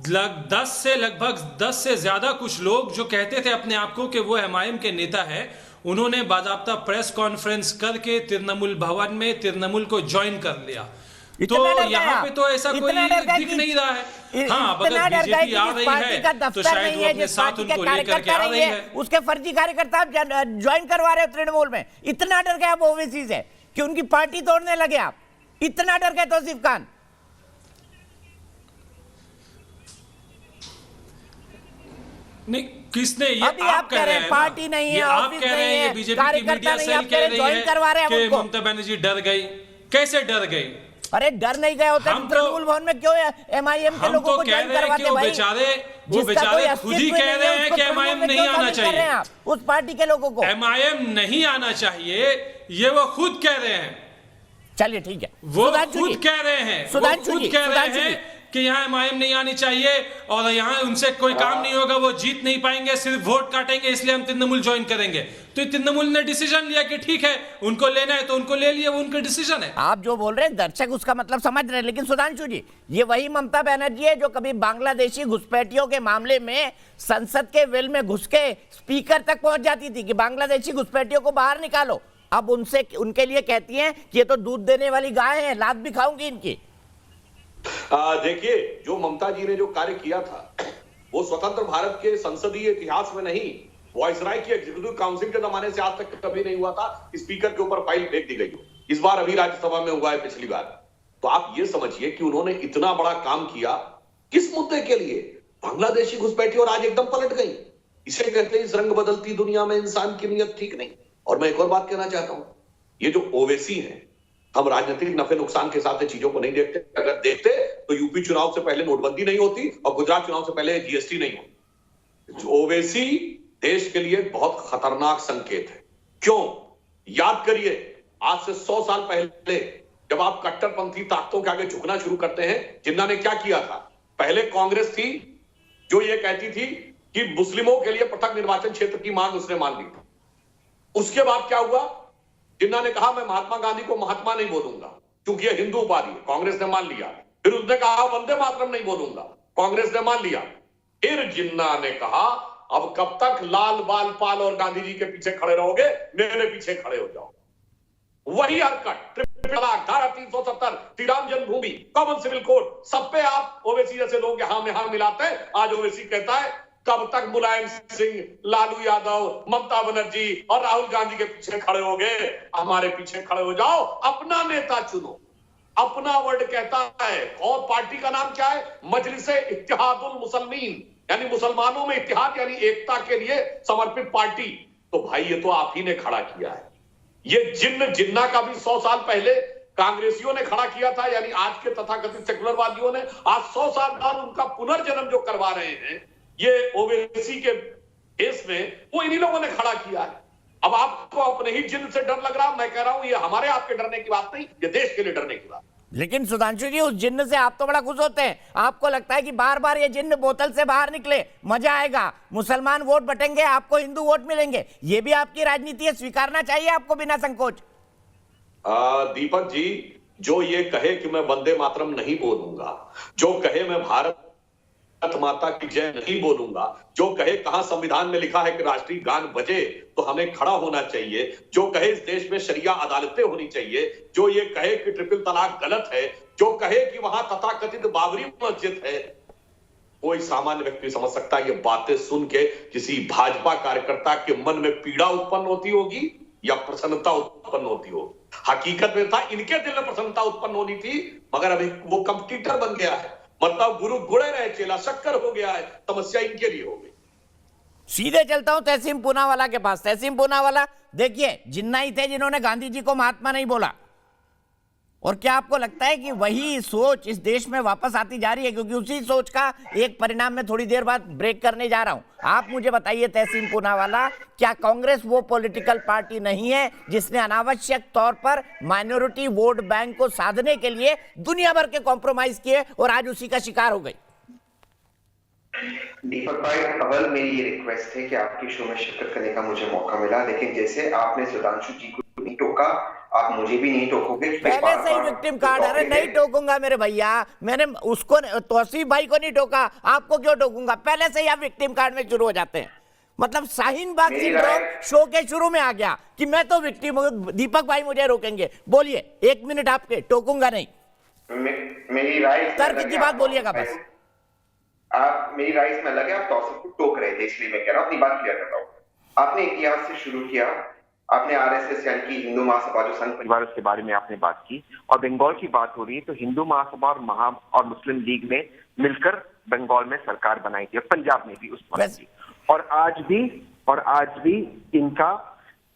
H: 10 से ज्यादा कुछ लोग जो कहते थे अपने आप को कि वो एमआईएम के नेता है, उन्होंने बाकायदा प्रेस कॉन्फ्रेंस करके तृणमूल भवन में तृणमूल को ज्वाइन कर लिया। तो यहाँ पे तो ऐसा कोई दिख नहीं रहा है। हाँ, अगर बीजेपी आ रही है तो शायद वो अपने साथ उनको लेकर के आ रही है।
A: उसके फर्जी कार्यकर्ता ज्वाइन करवा रहे हो तृणमूल में। इतना डर गए आप ओवैसी से कि उनकी पार्टी तोड़ने लगे आप? इतना डर गए तौसीफ खान?
H: नहीं, किसने ये?
A: आप कह रहे हैं पार्टी नहीं है,
H: आप कह रहे हैं, बीजेपी की मीडिया सेल कह रही है कि ममता बनर्जी डर गई। कैसे डर गई?
A: अरे डर नहीं गए होते तृणमूल भवन में, क्यों एमआईएम के लोगों को ज्वाइन करवाते?
H: वो बेचारे खुद ही कह रहे हैं कि एमआईएम नहीं आना चाहिए।
A: उस पार्टी के लोगों को
H: एमआईएम नहीं आना चाहिए, ये वो खुद कह रहे हैं।
A: चलिए, ठीक है।
H: वो खुद कह रहे हैं,
A: सुधांशु जी
H: कि यहाँ एमआईएम नहीं आनी चाहिए और यहाँ उनसे कोई काम नहीं होगा, वो जीत नहीं पाएंगे, सिर्फ वोट काटेंगे, इसलिए हम तृणमूल ज्वाइन करेंगे। तो तृणमूल ने डिसीजन लिया कि ठीक है, उनको लेना है तो उनको ले लिया, वो उनका डिसीजन है।
A: आप जो बोल रहे हैं दर्शक उसका मतलब समझ रहे हैं, लेकिन सुधांशु जी, ये वही ममता बनर्जी है जो कभी बांग्लादेशी घुसपैठियों के मामले में संसद के वेल में घुस के स्पीकर तक पहुंच जाती थी कि बांग्लादेशी घुसपैठियों को बाहर निकालो। अब उनके लिए कहती हैं कि ये तो दूध देने वाली गाय है, लात भी खाऊंगी इनकी।
I: देखिए, जो ममता जी ने जो कार्य किया था, वो स्वतंत्र भारत के संसदीय इतिहास में नहीं, वायसराय की एग्जीक्यूटिव काउंसिल के जमाने से आज तक कभी नहीं हुआ था। स्पीकर के ऊपर फाइल फेंक दी गई हो। इस बार अभी राज्यसभा में हुआ है, पिछली बार। तो आप ये समझिए कि उन्होंने इतना बड़ा काम किया किस मुद्दे के लिए? बांग्लादेशी घुसपैठी और आज एकदम पलट गई। इसे कहते हैं इस रंग बदलती दुनिया में इंसान की नीयत ठीक नहीं। और मैं एक और बात कहना चाहता हूं, ये जो ओवैसी है, हम राजनीतिक नफे नुकसान के साथ चीजों को नहीं देखते। अगर देखते तो यूपी चुनाव से पहले नोटबंदी नहीं होती और गुजरात चुनाव से पहले जीएसटी नहीं होती। ओवैसी देश के लिए बहुत खतरनाक संकेत है। क्यों? याद करिए, आज से 100 साल पहले जब आप कट्टरपंथी ताकतों के आगे झुकना शुरू करते हैं, जिन्ना ने क्या किया था? पहले कांग्रेस थी जो ये कहती थी कि मुस्लिमों के लिए पृथक निर्वाचन क्षेत्र की मांग उसने मान ली। उसके बाद क्या हुआ? जिन्ना ने कहा मैं महात्मा गांधी को महात्मा नहीं बोलूंगा क्योंकि यह हिंदू उपाधि है, कांग्रेस ने मान लिया। फिर उसने कहा वंदे मातरम नहीं बोलूंगा, कांग्रेस ने मान लिया। फिर जिन्ना ने कहा अब कब तक लाल बाल पाल और गांधी जी के पीछे खड़े रहोगे, मेरे पीछे खड़े हो जाओ। वही हरकत, ट्रिपल तलाक, धारा 370, श्री राम जन्मभूमि, कॉमन सिविल कोड, सब पे आप ओवैसी जैसे लोग यहां में हां मिलाते हैं। आज ओवैसी कहता है कब तक मुलायम सिंह, लालू यादव, ममता बनर्जी और राहुल गांधी के पीछे खड़े हो गए? हमारे पीछे खड़े हो जाओ, अपना नेता चुनो। अपना वर्ड कहता है, और पार्टी का नाम क्या है? मजलिसे इत्तेहादुल मुसलमीन, यानी मुसलमानों में इत्तेहाद यानी एकता के लिए समर्पित पार्टी। तो भाई ये तो आप ही ने खड़ा किया है। ये जिन्ना का भी 100 साल पहले कांग्रेसियों ने खड़ा किया था, यानी आज के तथाकथित सेकुलरवादियों ने आज 100 साल बाद उनका पुनर्जन्म जो करवा रहे हैं ये ओवैसी के केस में, वो इन्हीं लोगों ने खड़ा किया है। अब आपको अपने ही जिन्न से डर लग रहा, मैं कह रहा हूं ये हमारे आपके डरने की बात नहीं, ये देश के लिए डरने की बात।
A: लेकिन सुधांशु जी, उस जिन्न से आप तो बड़ा खुश होते हैं, आपको लगता है कि बार बार ये जिन्न बोतल से बाहर निकले, मजा आएगा, मुसलमान वोट बटेंगे, आपको हिंदू वोट मिलेंगे। ये भी आपकी राजनीति है, स्वीकारना चाहिए आपको बिना संकोच।
I: दीपक जी, जो ये कहे कि मैं वंदे मातरम नहीं बोलूंगा, जो कहे मैं भारत माता की जय नहीं बोलूंगा, जो कहे कहां संविधान में लिखा है कि राष्ट्रीय गान बजे तो हमें खड़ा होना चाहिए, जो कहे इस देश में शरिया अदालतें होनी चाहिए, जो ये कहे कि ट्रिपल तलाक गलत है, जो कहे कि वहां तथाकथित बाबरी मस्जिद है, कोई सामान्य व्यक्ति समझ सकता है ये बातें सुन के किसी भाजपा कार्यकर्ता के मन में पीड़ा उत्पन्न होती होगी या प्रसन्नता उत्पन्न होती होगी। हकीकत में था इनके दिल में प्रसन्नता उत्पन्न होनी थी, मगर अभी वो कंपटीटर बन गया है, मतलब गुरु गुड़े रहे चेला शक्कर हो गया है, समस्या इनके लिए हो गई।
A: सीधे चलता हूं तहसीन पूनावाला के पास। तहसीन पूनावाला, देखिए, जिन्ना ही थे जिन्होंने गांधी जी को महात्मा नहीं बोला, और क्या आपको लगता है कि वही सोच इस देश में वापस आती जा रही है? क्योंकि उसी सोच का एक परिणाम मैं थोड़ी देर बाद ब्रेक करने जा रहा हूं। आप मुझे बताइए तहसीन पूनावाला, क्या कांग्रेस वो पॉलिटिकल पार्टी नहीं है जिसने अनावश्यक तौर पर माइनॉरिटी वोट बैंक को साधने के लिए दुनिया भर के कॉम्प्रोमाइज किए और आज उसी का शिकार हो गई?
K: दीपक भाई, अव्वल मेरी ये रिक्वेस्ट है कि आपके शो में शिरकत करने का मुझे मौका मिला, लेकिन जैसे आपने सुधांशु जी को नहीं टोका, आप मुझे भी नहीं टोकोगे।
A: पहले से ही विक्टिम कार्ड। अरे नहीं टोकूंगा मेरे भैया, मैंने उसको तौसीफ भाई को नहीं टोका, आपको क्यों टोकूंगा? पहले से ही आप विक्टिम कार्ड में शुरू हो जाते हैं। मतलब शाहीन बाग सिंड्रोम शो के शुरू में आ गया कि मैं तो विक्टिम हूं, दीपक भाई मुझे रोकेंगे। बोलिए, 1 मिनट आपके, टोकूंगा नहीं।
K: मेरी राय
A: तर्क की बात बोलिएगा बस।
K: आप मेरी राय में लगे, आप तौसीफ को टोक रहे थे, इसलिए मैं कह रहा हूं, अपनी बात क्लियर करता हूं। आपने इतिहास से शुरू किया, आपने आरएसएस यानी कि हिंदू महासभा जो संघ परिवार, उसके बारे में आपने बात की, और बंगाल की बात हो रही है तो हिंदू महासभा और मुस्लिम लीग ने मिलकर बंगाल में सरकार बनाई थी, और पंजाब में भी उस वक्त थी, और आज भी इनका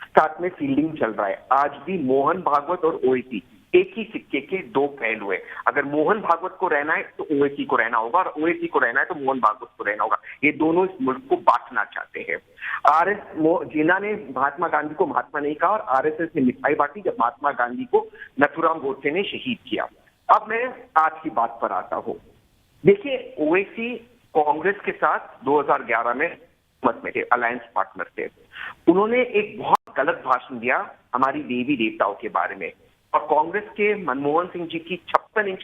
K: साथ में फील्डिंग चल रहा है। आज भी मोहन भागवत और ओवैसी एक ही सिक्के के दो पहलू है। अगर मोहन भागवत को रहना है तो ओवैसी को रहना होगा, और ओवैसी को रहना है तो मोहन भागवत को रहना होगा। ये दोनों इस मुल्क को बांटना चाहते हैं। जिन्ना ने महात्मा गांधी को महात्मा नहीं कहा, और आरएसएस ने मिठाई बांटी जब महात्मा गांधी को नथुराम गोडसे ने शहीद किया। अब मैं आज की बात पर आता हूं। देखिए, ओवैसी कांग्रेस के साथ 2011 में मत में थे, अलायंस पार्टनर थे। उन्होंने एक बहुत गलत भाषण दिया हमारी देवी देवताओं के बारे में, और कांग्रेस के मनमोहन सिंह जी की 56 इंच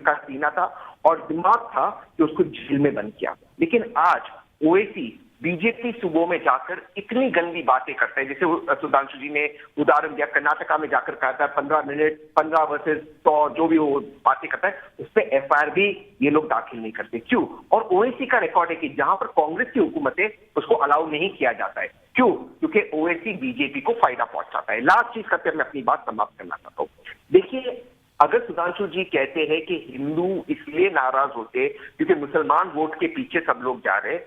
K: का सीना था और दिमाग था कि उसको जेल में बंद किया। लेकिन आज ओवैसी बीजेपी सूबों में जाकर इतनी गंदी बातें करता है, जैसे सुधांशु जी ने उदाहरण दिया, कर्नाटका में जाकर कहता है 15 वर्सेस 100 जो भी वो बातें करता है, उस पर एफआईआर भी ये लोग दाखिल नहीं करते। क्यों? और ओवैसी का रिकॉर्ड है कि जहां पर कांग्रेस की हुकूमत है उसको अलाउ नहीं किया जाता है। क्यों? क्योंकि ओवैसी बीजेपी को फायदा पहुंचाता है। लास्ट चीज करके मैं अपनी बात समाप्त करना चाहता हूं। देखिए, अगर सुधांशु जी कहते हैं कि हिंदू इसलिए नाराज होते क्योंकि मुसलमान वोट के पीछे सब लोग जा रहे,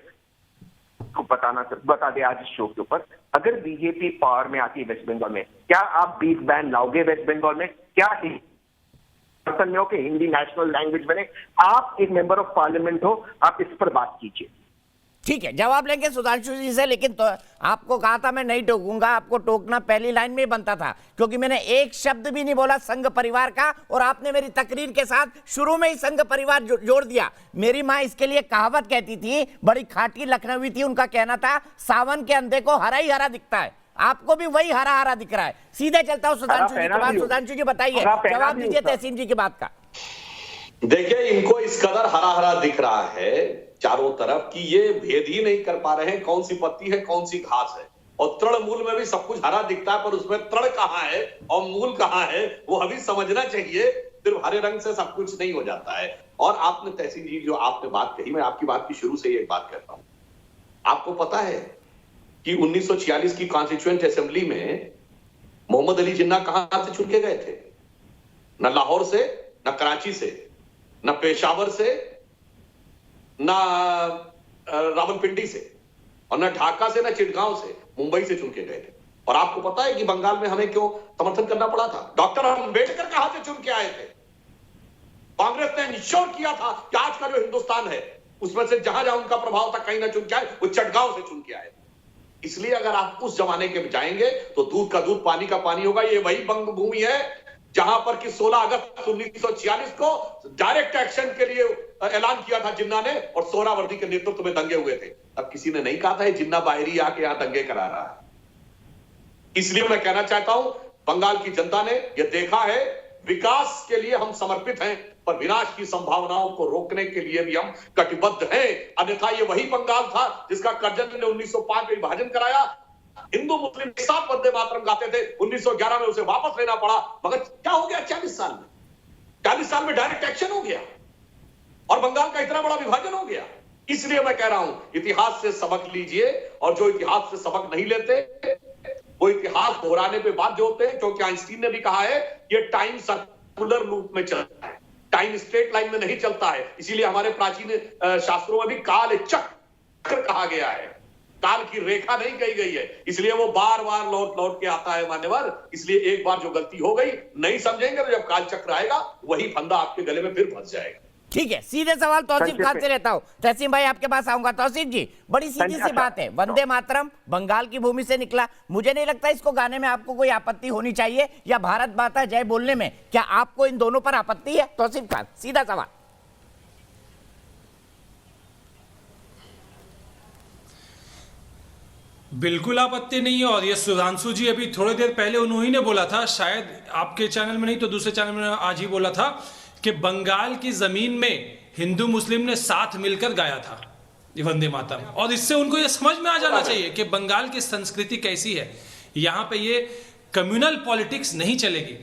K: को बता दे आज इस शो के ऊपर, अगर बीजेपी पावर में आती है वेस्ट बंगाल में, क्या आप बीफ बैन लाओगे वेस्ट बंगाल में? क्या में हो कि हिंदी नेशनल लैंग्वेज बने? आप एक मेंबर ऑफ पार्लियामेंट हो, आप इस पर बात कीजिए।
A: ठीक है, जवाब लेंगे सुधांशु जी से, लेकिन तो आपको कहा था मैं नहीं टोकूंगा, आपको टोकना पहली लाइन में ही बनता था, क्योंकि मैंने एक शब्द भी नहीं बोला संघ परिवार का, और आपने मेरी तकरीर के साथ शुरू में ही संघ परिवार जोड़ दिया। मेरी माँ इसके लिए कहावत कहती थी, बड़ी खाटी लखनवी थी, उनका कहना था सावन के अंधे को हरा ही हरा दिखता है। आपको भी वही हरा हरा दिख रहा है। सीधे चलता हूँ सुधांशु जी के बाद। सुधांशु जी बताइए, जवाब दीजिए तहसीन जी की बात का।
I: देखिए, इनको इस कदर हरा हरा दिख रहा है चारों तरफ कि ये भेद ही नहीं कर पा रहे हैं कौन सी पत्ती है कौन सी घास है। और तृणमूल में भी सब कुछ हरा दिखता है, पर उसमें तृण कहाँ है और मूल कहाँ है वो अभी समझना चाहिए। सिर्फ हरे रंग से सब कुछ नहीं हो जाता है। और आपने तहसीन जी जो आपने बात कही, मैं आपकी बात की शुरू से ही एक बात कहता हूं। आपको पता है कि 1946 की कॉन्स्टिट्यूएंट असेंबली में मोहम्मद अली जिन्ना कहां से चुन के गए थे? न लाहौर से, न कराची से, न पेशावर से, न रावलपिंडी से, और न ढाका से, न चिटगांव से, मुंबई से चुन के गए थे। और आपको पता है कि बंगाल में हमें क्यों समर्थन करना पड़ा था? डॉक्टर अम्बेडकर कहां से चुन के आए थे? कांग्रेस ने इंश्योर किया था कि आज का जो हिंदुस्तान है उसमें से जहां जहां उनका प्रभाव था कहीं ना चुन के आए, वो चटगांव से चुन के आए। इसलिए अगर आप उस जमाने के जाएंगे तो दूध का दूध पानी का पानी होगा। ये वही बंग भूमि है जहां पर कि 16 अगस्त 1946 को डायरेक्ट एक्शन के लिए ऐलान किया था जिन्ना ने, और सोहरावर्दी के नेतृत्व में दंगे हुए थे। अब किसी ने नहीं कहा था जिन्ना बाहरी आके यहां दंगे करा रहा है। इसलिए मैं कहना चाहता हूं, बंगाल की जनता ने यह देखा है, विकास के लिए हम समर्पित हैं, पर विनाश की संभावनाओं को रोकने के लिए भी हम कटिबद्ध हैं। अन्यथा ये वही बंगाल था जिसका कर्जन ने 1905 में विभाजन कराया। हिंदू मुस्लिम एक साथ वंदे मातरम गाते थे, 1911 में उसे वापस लेना पड़ा। मगर क्या हो गया 40 साल में? 40 साल में डायरेक्ट एक्शन हो गया और बंगाल का इतना बड़ा विभाजन हो गया। इसलिए मैं कह रहा हूं, इतिहास से सबक लीजिए, और जो इतिहास से सबक नहीं लेते वो इतिहास दोहराने पे बाध्य होते हैं, क्योंकि आइंस्टीन ने भी कहा है ये टाइम सर्कुलर लूप में चलता है, टाइम स्ट्रेट लाइन में नहीं चलता है। इसीलिए हमारे प्राचीन शास्त्रों में भी काल चक्र कहा गया है, काल की रेखा नहीं कही गई है। इसलिए वो बार बार लौट लौट के आता है मान्यवर। इसलिए एक बार जो गलती हो गई नहीं समझेंगे तो जब काल चक्र आएगा वही फंदा आपके गले में फिर फंस जाएगा।
A: ठीक है, सीधे सवाल तौसीफ खान से रहता हूं। तहसीन भाई आपके पास आऊंगा। तौसीफ जी, बड़ी सीधी सी बात है, वंदे मातरम बंगाल की भूमि से निकला। मुझे नहीं लगता इसको गाने में आपको कोई आपत्ति होनी चाहिए, या भारत माता जय बोलने में। क्या आपको इन दोनों पर आपत्ति है? तौसीफ खान, सीधा सवाल।
H: बिल्कुल आपत्ति नहीं है। और ये सुधांशु जी अभी थोड़ी देर पहले उन्होंने ने बोला था, शायद आपके चैनल में नहीं तो दूसरे चैनल में आज ही बोला था, कि बंगाल की जमीन में हिंदू मुस्लिम ने साथ मिलकर गाया था ये वंदे मातरम। और इससे उनको ये समझ में आ जाना चाहिए कि बंगाल की संस्कृति कैसी है। यहाँ पे ये कम्युनल पॉलिटिक्स नहीं चलेगी।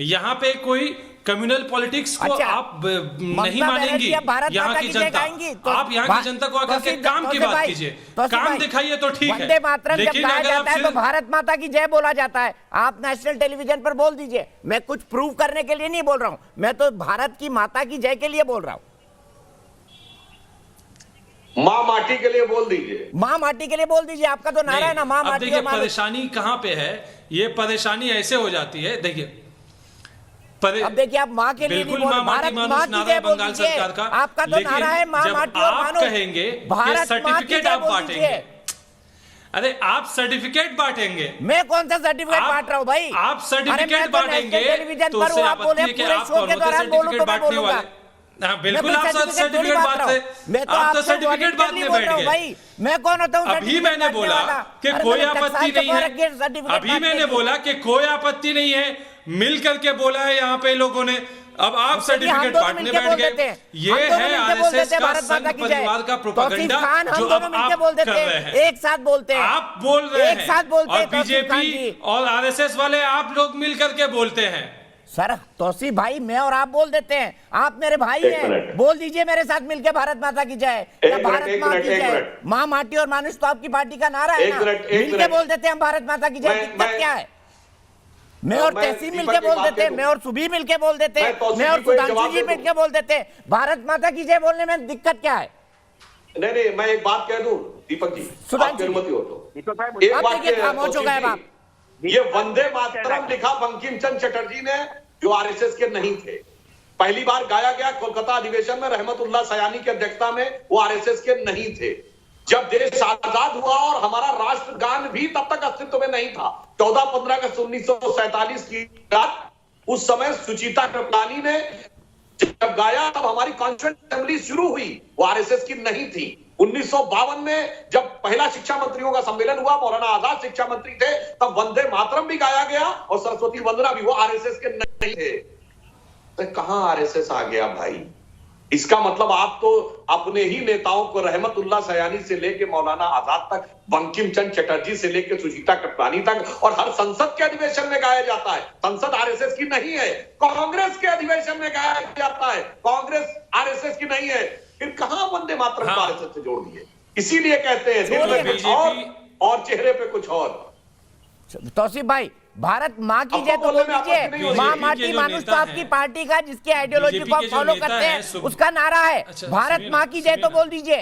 H: यहाँ पे कोई कम्युनल पॉलिटिक्स को आप नहीं मानेंगी। यहाँ की जनता, आप यहाँ की जनता को आकर के काम की बात कीजिए, काम दिखाइए तो ठीक है।
A: वंदे मातरम जब
H: लेकिन
A: गाया
H: अगर
A: जाता है तो भारत माता की जय बोला जाता है। आप नेशनल टेलीविजन पर बोल दीजिए। मैं कुछ प्रूव करने के लिए नहीं बोल रहा हूं, मैं तो भारत की माता की जय के लिए बोल रहा हूं।
I: माँ माटी के लिए बोल दीजिए,
A: माँ माटी के लिए बोल दीजिए। आपका तो नारा है ना, माँ माटी।
H: देखिए परेशानी कहाँ पे है, ये परेशानी ऐसे हो जाती है। देखिए
A: अब देखिए, आप माँ के लिए नहीं बोल, भारत माँ की जय बोल दीजिए। आपका तो नारा है माँ माटी और मानो।
H: कहेंगे
A: भारत
H: सर्टिफिकेट आप बांटेंगे। अरे आप सर्टिफिकेट बांटेंगे,
A: मैं कौन सा सर्टिफिकेट बांट रहा हूँ भाई?
H: आप सर्टिफिकेट बांटेंगे
A: तो उससे आपत्ति है कि आप कौन सा सर्टिफिकेट बांटने वाले?
H: बिल्कुल आप सर्टिफिकेट बांटते, आप तो सर्टिफिकेट बांटने बैठ गए।
A: मैं कौन होता हूँ?
H: अभी मैंने बोला कि कोई आपत्ति नहीं है, अभी मैंने बोला कि कोई आपत्ति नहीं है, मिल करके बोला है यहाँ पे लोगों ने। अब आप सर्टिफिकेट बांटने बैठ गए। ये है आरएसएस का संघ परिवार का प्रोपेगेंडा जो अब आप कर रहे हैं।
A: एक साथ बोलते हैं,
H: आप बोल रहे हैं,
A: एक साथ बोलते हैं।
H: और बीजेपी और आरएसएस वाले आप लोग मिल करके बोलते हैं।
A: सर तौसीफ भाई, मैं और आप बोल देते हैं, आप मेरे भाई हैं, बोल दीजिए मेरे साथ मिलके भारत माता की जय या भारत माँ की जय। माँ माटी और मानुष तो आपकी पार्टी का नारा है ना, मिलके बोल देते हैं हम भारत माता की जय। दिक्कत क्या है? मैं और तहसीन मिलके बोल देते हैं, मैं और सुबी मिलके बोल देते हैं, मैं और सुधांशु जी मिलके बोल देते हैं। भारत माता की जय बोलने में दिक्कत क्या है?
I: नहीं, मैं एक बात कह दूं दीपक जी,
A: सुधांशु
I: अनुमति हो तो
A: एक बात खामोश हो गए आप।
I: ये वंदे मातरम लिखा बंकिम चंद्र चटर्जी ने, जो आरएसएस के नहीं थे। पहली बार गाया गया कोलकाता अधिवेशन में रहमतुल्लाह सयानी की अध्यक्षता में, वो आरएसएस के नहीं थे। जब देश आजाद हुआ और हमारा राष्ट्रगान भी तब तक अस्तित्व में नहीं था, 14-15 अगस्त 1947 की रात, उस समय सुचिता कृपलानी ने जब गाया तब हमारी कॉन्स्टिट्यूएंट असेंबली शुरू हुई, वो आरएसएस की नहीं थी। 1952 में जब पहला शिक्षा मंत्रियों का सम्मेलन हुआ, मौलाना आजाद शिक्षा मंत्री थे, तब वंदे मातरम भी गाया गया और सरस्वती वंदना भी, वो आरएसएस के नहीं थे। तो कहां आरएसएस आ गया भाई? इसका मतलब आप तो अपने ही नेताओं को रहमतुल्लाह सयानी से लेके मौलाना आजाद तक, बंकिम चंद्र चटर्जी से लेके सुचिता कृपलानी तक, और हर संसद के अधिवेशन में गाया जाता है। संसद आरएसएस की नहीं है, कांग्रेस के अधिवेशन में गाया जाता है, कांग्रेस आरएसएस की नहीं है। फिर कहां वंदे मातरम को आरएसएस से जोड़ दिए? इसीलिए कहते हैं दिल में कुछ और चेहरे पे कुछ और।
A: तौसीफ भाई, भारत माँ की जय तो बोल दीजिए। माँ माटी मानुष तो आपकी पार्टी का, जिसकी आइडियोलॉजी को आप फॉलो करते हैं, उसका नारा है। भारत माँ की जय तो बोल दीजिए।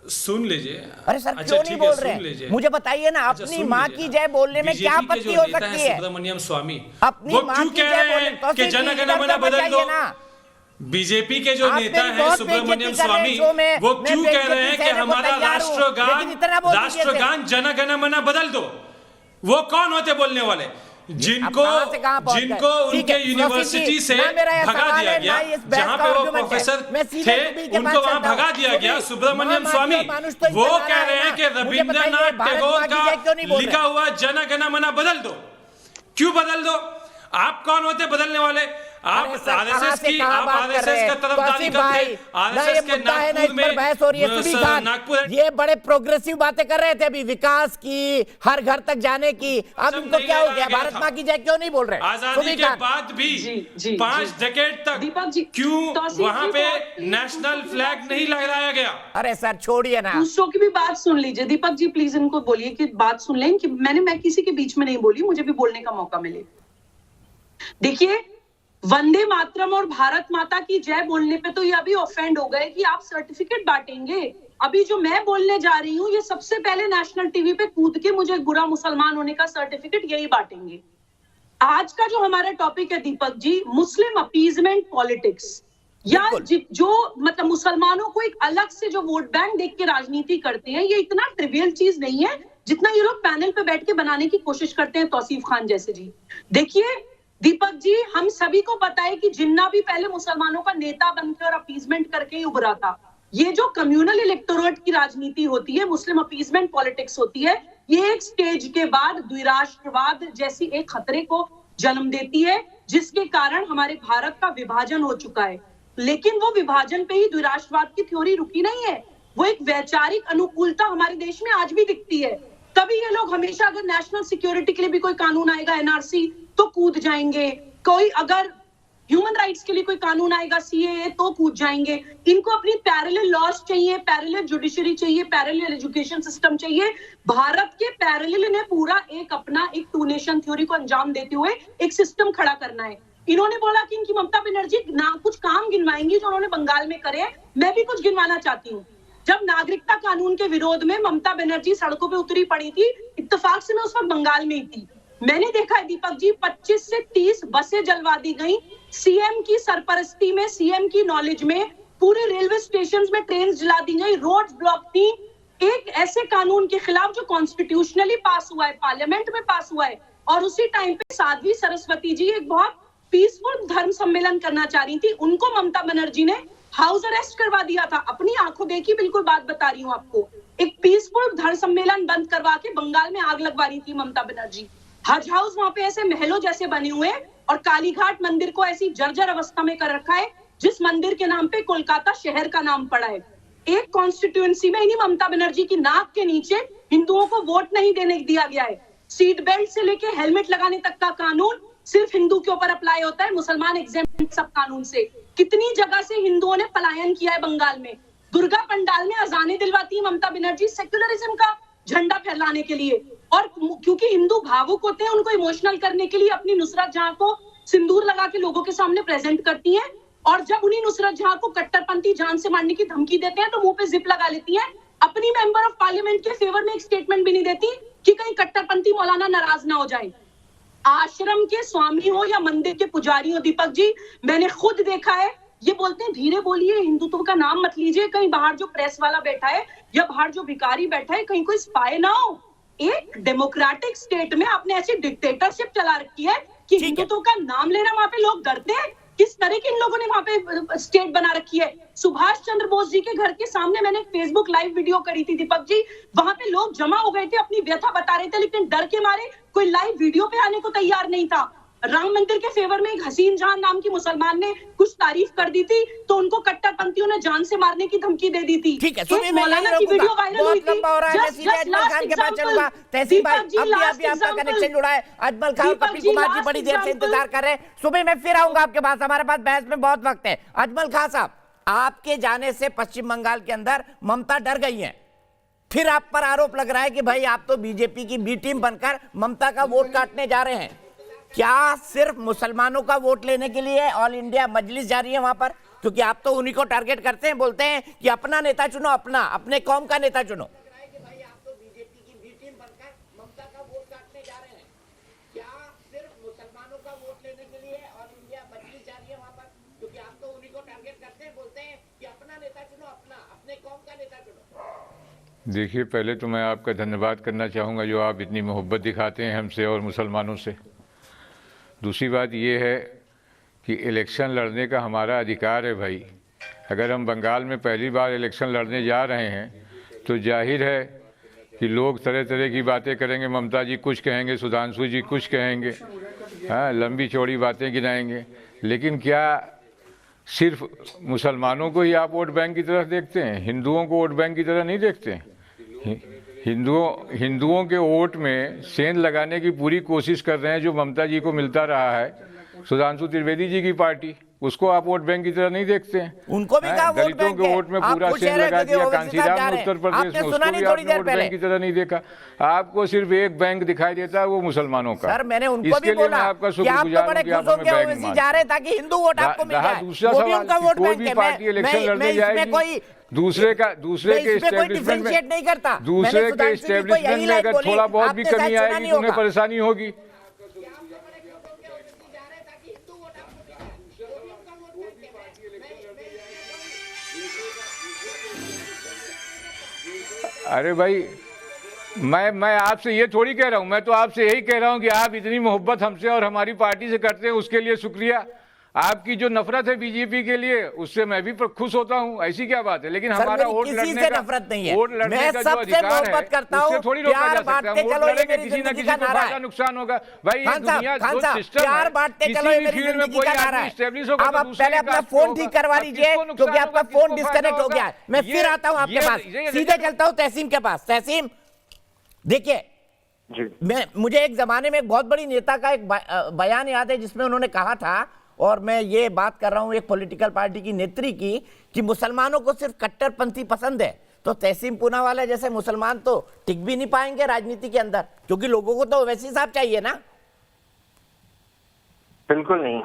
H: सुन लीजिए।
A: अरे सर
H: अच्छा,
A: क्यों नहीं
H: ठीक
A: बोल
H: है,
A: रहे
H: सुन लीजिए।
A: हैं? मुझे बताइए ना,
H: अच्छा,
A: अपनी
H: सुन
A: माँ
H: लीजिए।
A: की जय बोलने में क्या
H: बीजेपी के
A: आपत्ति
H: जो
A: हो
H: नेता
A: सकती
H: है
A: है?
H: सुब्रमण्यम स्वामी,
A: अपनी
H: वो
A: माँ
H: क्यों
A: की
H: कह
A: जय
H: रहे
A: बोले
H: हैं
A: तो
H: कि
A: सिर्फ
H: जन गण
A: इधर
H: मन
A: तो
H: बदल दो?
A: बचाइए ना।
H: बीजेपी के जो
A: आप
H: नेता
A: मेरी
H: हैं
A: बहुत
H: सुब्रमण्यम
A: बेइज्जती कर रहे हैं,
H: स्वामी,
A: जो मैं
H: वो क्यों कह रहे हैं
A: बेइज्जती
H: कि
A: सहने को
H: हमारा
A: तैयार हूं, लेकिन इतना बोल दीजिए
H: राष्ट्रगान जन गण मन बदल दो? वो कौन होते बोलने वाले? जिनको
A: कहां से कहां पहुंच गए?
H: जिनको
A: ठीक
H: उनके
A: है,
H: यूनिवर्सिटी से
A: ना मेरा यह
H: भगा
A: सवाल
H: दिया
A: है,
H: गया,
A: ना इस बहस
H: जहां
A: का
H: पे वो
A: आर्गुमेंट है।
H: प्रोफेसर
A: मैं सीधे
H: थे,
A: सुबीर के
H: उनको
A: पास
H: वहां
A: चलता हूं।
H: भगा दिया गया।
A: सुबीर,
H: सुब्रमण्यम स्वामी,
A: मानुष तो
H: वो
A: इतना
H: कह
A: है
H: रहे हैं
A: ना।
H: कि
A: मुझे
H: रविंद्रनाथ
A: बताइए, भारत
H: टैगोर
A: माँ की
H: का
A: जय क्यों नहीं बोल
H: लिखा
A: रहे?
H: हुआ जन गण मन बदल दो। क्यों बदल दो? आप कौन होते बदलने वाले? आप
A: अरे सर, कहां
H: आरएसएस
A: से
H: की
A: कहां
H: आप
A: बात कर रहे
H: आरएसएस
A: हैं?
H: का तरफदारी
A: तौसीफ
H: करते
A: भाई,
H: हैं।
A: ना ये
H: आरएसएस के
A: मुद्दा है ना इस पर बहस हो रही है। सुबीर खान,
H: नागपुर
A: ये बड़े प्रोग्रेसिव बातें कर रहे थे अभी, विकास की, हर घर तक जाने की। अब
H: सब
A: इनको
H: नहीं
A: क्या हो
H: लगाया
A: गया?
H: गया
A: भारत
H: था।
A: माँ की जय क्यों नहीं बोल रहे?
H: आजादी
A: सुबीर
H: के
A: खान,
H: बाद भी
L: जी,
H: 5 डेकेड तक
L: दीपक जी,
H: क्यों
L: तौसीफ
H: वहां
L: जी,
H: पे
L: बहुत-
H: नेशनल फ्लैग नहीं लहराया गया?
A: अरे सर छोड़िए ना।
L: दूसरों की भी बात सुन लीजिए। दीपक जी प्लीज इनको बोलिए कि बात सुन लें, कि मैं किसी के बीच में नहीं बोली, मुझे भी बोलने का मौका मिले। देखिए, वंदे मातरम और भारत माता की जय बोलने पे तो ये अभी ऑफेंड हो गए कि आप सर्टिफिकेट बांटेंगे। अभी जो मैं बोलने जा रही हूँ, ये सबसे पहले नेशनल टीवी पे कूद के मुझे बुरा मुसलमान होने का सर्टिफिकेट यही बांटेंगे। आज का जो हमारा टॉपिक है Deepak ji, Muslim appeasement politics, या जो मतलब मुसलमानों को एक अलग से जो वोट बैंक देख के राजनीति करते हैं, ये इतना ट्रिवियल चीज नहीं है जितना ये लोग पैनल पे बैठ के बनाने की कोशिश करते हैं, तौसीफ खान जैसे जी। देखिए दीपक जी, हम सभी को पता है कि जिन्ना भी पहले मुसलमानों का नेता बनकर और अपीजमेंट करके ही उभरा था। ये जो कम्युनल इलेक्टोरेट की राजनीति होती है, मुस्लिम अपीजमेंट पॉलिटिक्स होती है, ये एक स्टेज के बाद द्विराष्ट्रवाद जैसी एक खतरे को जन्म देती है, जिसके कारण हमारे भारत का विभाजन हो चुका है। लेकिन वो विभाजन पे ही द्विराष्ट्रवाद की थ्योरी रुकी नहीं है, वो एक वैचारिक अनुकूलता हमारे देश में आज भी दिखती है। तभी ये लोग हमेशा, अगर नेशनल सिक्योरिटी के लिए भी कोई कानून आएगा एनआरसी, तो कूद जाएंगे। कोई अगर ह्यूमन राइट्स के लिए कोई कानून आएगा सीएए, तो कूद जाएंगे। इनको अपनी पैरेलल लॉज चाहिए, पैरेलल जुडिशरी चाहिए, पैरेलल एजुकेशन सिस्टम चाहिए। भारत के पैरेलल ने पूरा एक अपना एक टू नेशन थ्योरी को अंजाम देते हुए एक सिस्टम खड़ा करना है। इन्होंने बोला कि इनकी ममता बनर्जी ना कुछ काम गिनवाएंगी जो उन्होंने बंगाल में करे। मैं भी कुछ गिनवाना चाहती हूँ। जब नागरिकता कानून के विरोध में ममता बनर्जी सड़कों पे उतरी पड़ी थी, इत्तेफाक से मैं उस वक्त बंगाल में ही थी, मैंने देखा है दीपक जी 25 से 30 बसें जलवा दी गई। सीएम की सरपरस्ती में, सीएम की नॉलेज में पूरे रेलवे स्टेशन में ट्रेन जला दी गई, रोड्स ब्लॉक थी। एक ऐसे कानून के खिलाफ जो कॉन्स्टिट्यूशनली पास हुआ है, पार्लियामेंट में पास हुआ है, और उसी टाइम पे साध्वी सरस्वती जी एक बहुत पीसफुल धर्म सम्मेलन करना चाह रही थी, उनको ममता बनर्जी ने हाउस अरेस्ट करवा दिया था। अपनी आंखों देखी बिल्कुल बात बता रही हूँ आपको। एक पीसफुल धर्म सम्मेलन बंद करवा के बंगाल में आग लगवा रही थी ममता बनर्जी। हज हाउस वहां पे ऐसे महलों जैसे बने हुए, और कालीघाट मंदिर को ऐसी जर्जर अवस्था में कर रखा है, जिस मंदिर के नाम पे कोलकाता शहर का नाम पड़ा है। एक कॉन्स्टिट्यूएंसी में इन्हीं ममता बनर्जी की नाक के नीचे हिंदुओं को वोट नहीं देने दिया गया है। सीट बेल्ट से लेके हेलमेट लगाने तक का कानून सिर्फ हिंदू के ऊपर अप्लाई होता है, मुसलमान एग्जेम्प्ट सब कानून से। कितनी जगह से हिंदुओं ने पलायन किया है बंगाल में। दुर्गा पंडाल में अजाने दिलवाती ममता बनर्जी सेक्युलरिज्म का झंडा फहराने के लिए, और क्योंकि हिंदू भावुक होते हैं, उनको इमोशनल करने के लिए अपनी नुसरत जहां को सिंदूर लगा के लोगों के सामने प्रेजेंट करती हैं, और जब उन्हीं नुसरत जहां को कट्टरपंथी जान से मारने की धमकी देते हैं तो मुंह पे जिप लगा लेती हैं। अपनी मेंबर ऑफ पार्लियामेंट के फेवर में एक स्टेटमेंट भी नहीं देती कि कहीं कट्टरपंथी मौलाना नाराज ना हो जाए। आश्रम के स्वामी हो या मंदिर के पुजारी हो दीपक जी, मैंने खुद देखा है, ये बोलते हैं धीरे बोलिए, हिंदुत्व का नाम मत लीजिए, कहीं बाहर जो प्रेस वाला बैठा है या बाहर जो भिखारी बैठा है कहीं कोई स्पाई ना हो। एक डेमोक्रेटिक स्टेट में आपने ऐसी डिक्टेटरशिप चला रखी है कि हिंदुत्व का नाम लेना वहां पे लोग डरते हैं। किस तरह के इन लोगों ने वहां पे स्टेट बना रखी है। सुभाष चंद्र बोस जी के घर के सामने मैंने फेसबुक लाइव वीडियो करी थी दीपक जी, वहां पे लोग जमा हो गए थे, अपनी व्यथा बता रहे थे, लेकिन डर के मारे कोई लाइव वीडियो पे आने को तैयार नहीं था। राम मंदिर के फेवर में एक हसीन जहां नाम की मुसलमान ने कुछ तारीफ कर दी थी, तो उनको कट्टरपंथियों ने जान से मारने की धमकी दे दी थी।
A: ठीक है,
L: एक मौलाना की वीडियो वायरल हुई थी।
A: लंबा हो रहा है, सीधे अजमल खान के पास चलूंगा। तहसीन भाई, अभी आपका कनेक्शन जुड़ा है। अजमल खान और कपिल कुमार जी बड़ी देर से इंतजार कर रहे हैं। सुबह मैं फिर आऊंगा आपके पास, हमारे पास बहस में बहुत वक्त है। अजमल खान साहब, आपके जाने से पश्चिम बंगाल के अंदर ममता डर गई है, फिर आप पर आरोप लग रहा है कि भाई आप तो बीजेपी की बी टीम बनकर ममता का वोट काटने जा रहे हैं। क्या सिर्फ मुसलमानों का वोट लेने के लिए ऑल इंडिया मजलिस जा रही है वहां पर? क्योंकि आप तो उन्हीं को टारगेट करते हैं, बोलते हैं कि अपना नेता चुनो, अपना अपने कौम का नेता चुनो।
M: देखिए, पहले तो मैं आपका धन्यवाद करना चाहूँगा जो आप इतनी मोहब्बत दिखाते हैं हमसे और मुसलमानों से। दूसरी बात ये है कि इलेक्शन लड़ने का हमारा अधिकार है भाई। अगर हम बंगाल में पहली बार इलेक्शन लड़ने जा रहे हैं तो जाहिर है कि लोग तरह तरह की बातें करेंगे। ममता जी कुछ कहेंगे, सुधांशु जी कुछ कहेंगे, हाँ, लंबी चौड़ी बातें गिनाएंगे। लेकिन क्या सिर्फ मुसलमानों को ही आप वोट बैंक की तरह देखते हैं? हिंदुओं को वोट बैंक की तरह नहीं देखते हैं? हिंदुओं के वोट में सेंध लगाने की पूरी कोशिश कर रहे हैं। जो ममता जी को मिलता रहा है, सुधांशु त्रिवेदी जी की पार्टी, उसको आप वोट बैंक की तरह नहीं देखते हैं?
A: उनको भी कहा
M: दलितों के वोट में पूरा सेंध लगा दिया। कांसीराम में उत्तर प्रदेश में, उसको भी आपने वोट बैंक की तरह नहीं देखा। आपको सिर्फ एक बैंक दिखाई देता है, वो मुसलमानों का।
A: सर, मैंने उनको भी बोला
M: आपका
A: कि आप तो बड़े खुश होकर ओवैसी जा रहे ताकि हिंदू वोट आपको मिल जाए।
M: दूसरा सवाल, कोई भी पार्टी इलेक्शन लड़ने जाएगी, दूसरे के एस्टेब्लिशमेंट
A: नहीं करता,
M: दूसरे के एस्टेब्लिशमेंट में अगर थोड़ा बहुत भी कमी आएगी तो उन्हें परेशानी होगी। अरे भाई, मैं आपसे ये थोड़ी कह रहा हूँ, मैं तो आपसे यही कह रहा हूँ कि आप इतनी मोहब्बत हमसे और हमारी पार्टी से करते हैं, उसके लिए शुक्रिया। आपकी जो नफरत है बीजेपी के लिए, उससे मैं भी खुश होता हूँ, ऐसी क्या बात है। लेकिन हमारा वोट लड़ने का
A: नफरत नहीं है,
M: वोट लड़ने का जो अधिकार है उससे थोड़ी रोका जा सकता है। वोट लड़ेंगे, किसी न किसी को फायदा नुकसान होगा भाई। ये दुनिया जो सिस्टम है, किसी भी फील्ड में कोई आदमी एस्टेब्लिश होगा तो दूसरे
A: पहले अपना फोन ठीक करवा लीजिए, क्योंकि आपका फोन डिस्कनेक्ट हो गया। मैं फिर आता हूँ आपके पास, सीधे चलता हूँ तहसीम के पास। तहसीम, देखिए, मुझे एक जमाने में एक बहुत बड़ी नेता का एक बयान याद है जिसमें उन्होंने कहा था, और मैं ये बात कर रहा हूं एक पॉलिटिकल पार्टी की नेत्री की, कि मुसलमानों को सिर्फ कट्टरपंथी पसंद है। तो तहसीम पूनावाला जैसे मुसलमान तो टिक भी नहीं पाएंगे राजनीति के अंदर, क्योंकि लोगों को तो वैसे साहब चाहिए ना।
K: बिल्कुल नहीं।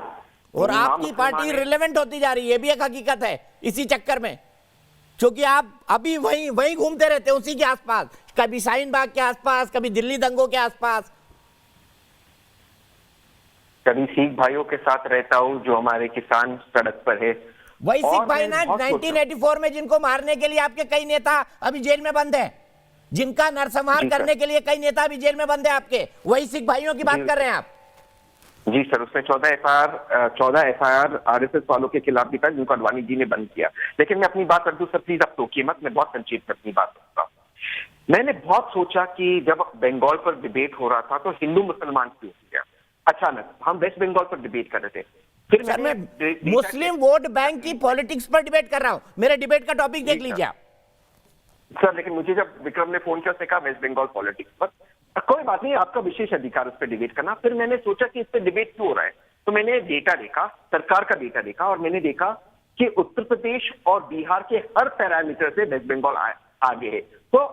A: और आपकी पार्टी रिलेवेंट होती जा रही है, ये भी एक हकीकत है इसी चक्कर में, क्योंकि आप अभी वहीं घूमते रहते हैं उसी के आसपास, कभी शाहीन बाग के आसपास, कभी दिल्ली दंगों के आसपास,
K: कभी सिख भाइयों के साथ रहता हूँ जो हमारे किसान सड़क पर है।
A: वही सिख भाई ना 1984 में जिनको मारने के लिए आपके कई नेता अभी जेल में बंद हैं, जिनका नरसंहार करने के लिए कई नेता अभी जेल में बंद है आपके, वही सिख भाइयों की बात कर रहे हैं आप।
K: जी सर, उसमें 14 एफआईआर आरएसएस वालों के खिलाफ भी था जिनको अडवाणी जी ने बंद किया। लेकिन मैं अपनी बात कर दूं सर, प्लीज आप टोकिए मत, मैं बहुत संक्षेप में अपनी बात करता हूँ। मैंने बहुत सोचा कि जब बंगाल पर डिबेट हो रहा था तो हिंदू मुसलमान क्यों हो गया। अचानक हम वेस्ट बंगाल पर डिबेट कर रहे थे, फिर
A: सर मैं मुस्लिम वोट बैंक की पॉलिटिक्स पर डिबेट कर रहा हूं, मेरे डिबेट का टॉपिक देख लीजिए आप।
K: सर लेकिन मुझे जब विक्रम ने फोन किया उसने कहा वेस्ट बंगाल पॉलिटिक्स पर, कोई बात नहीं, आपका विशेष अधिकार उस पर डिबेट करना। फिर मैंने सोचा कि इस पर डिबेट क्यों हो रहा है, तो मैंने डेटा देखा, सरकार का डेटा देखा, और मैंने देखा कि उत्तर प्रदेश और बिहार के हर पैरामीटर से वेस्ट बंगाल आगे है। तो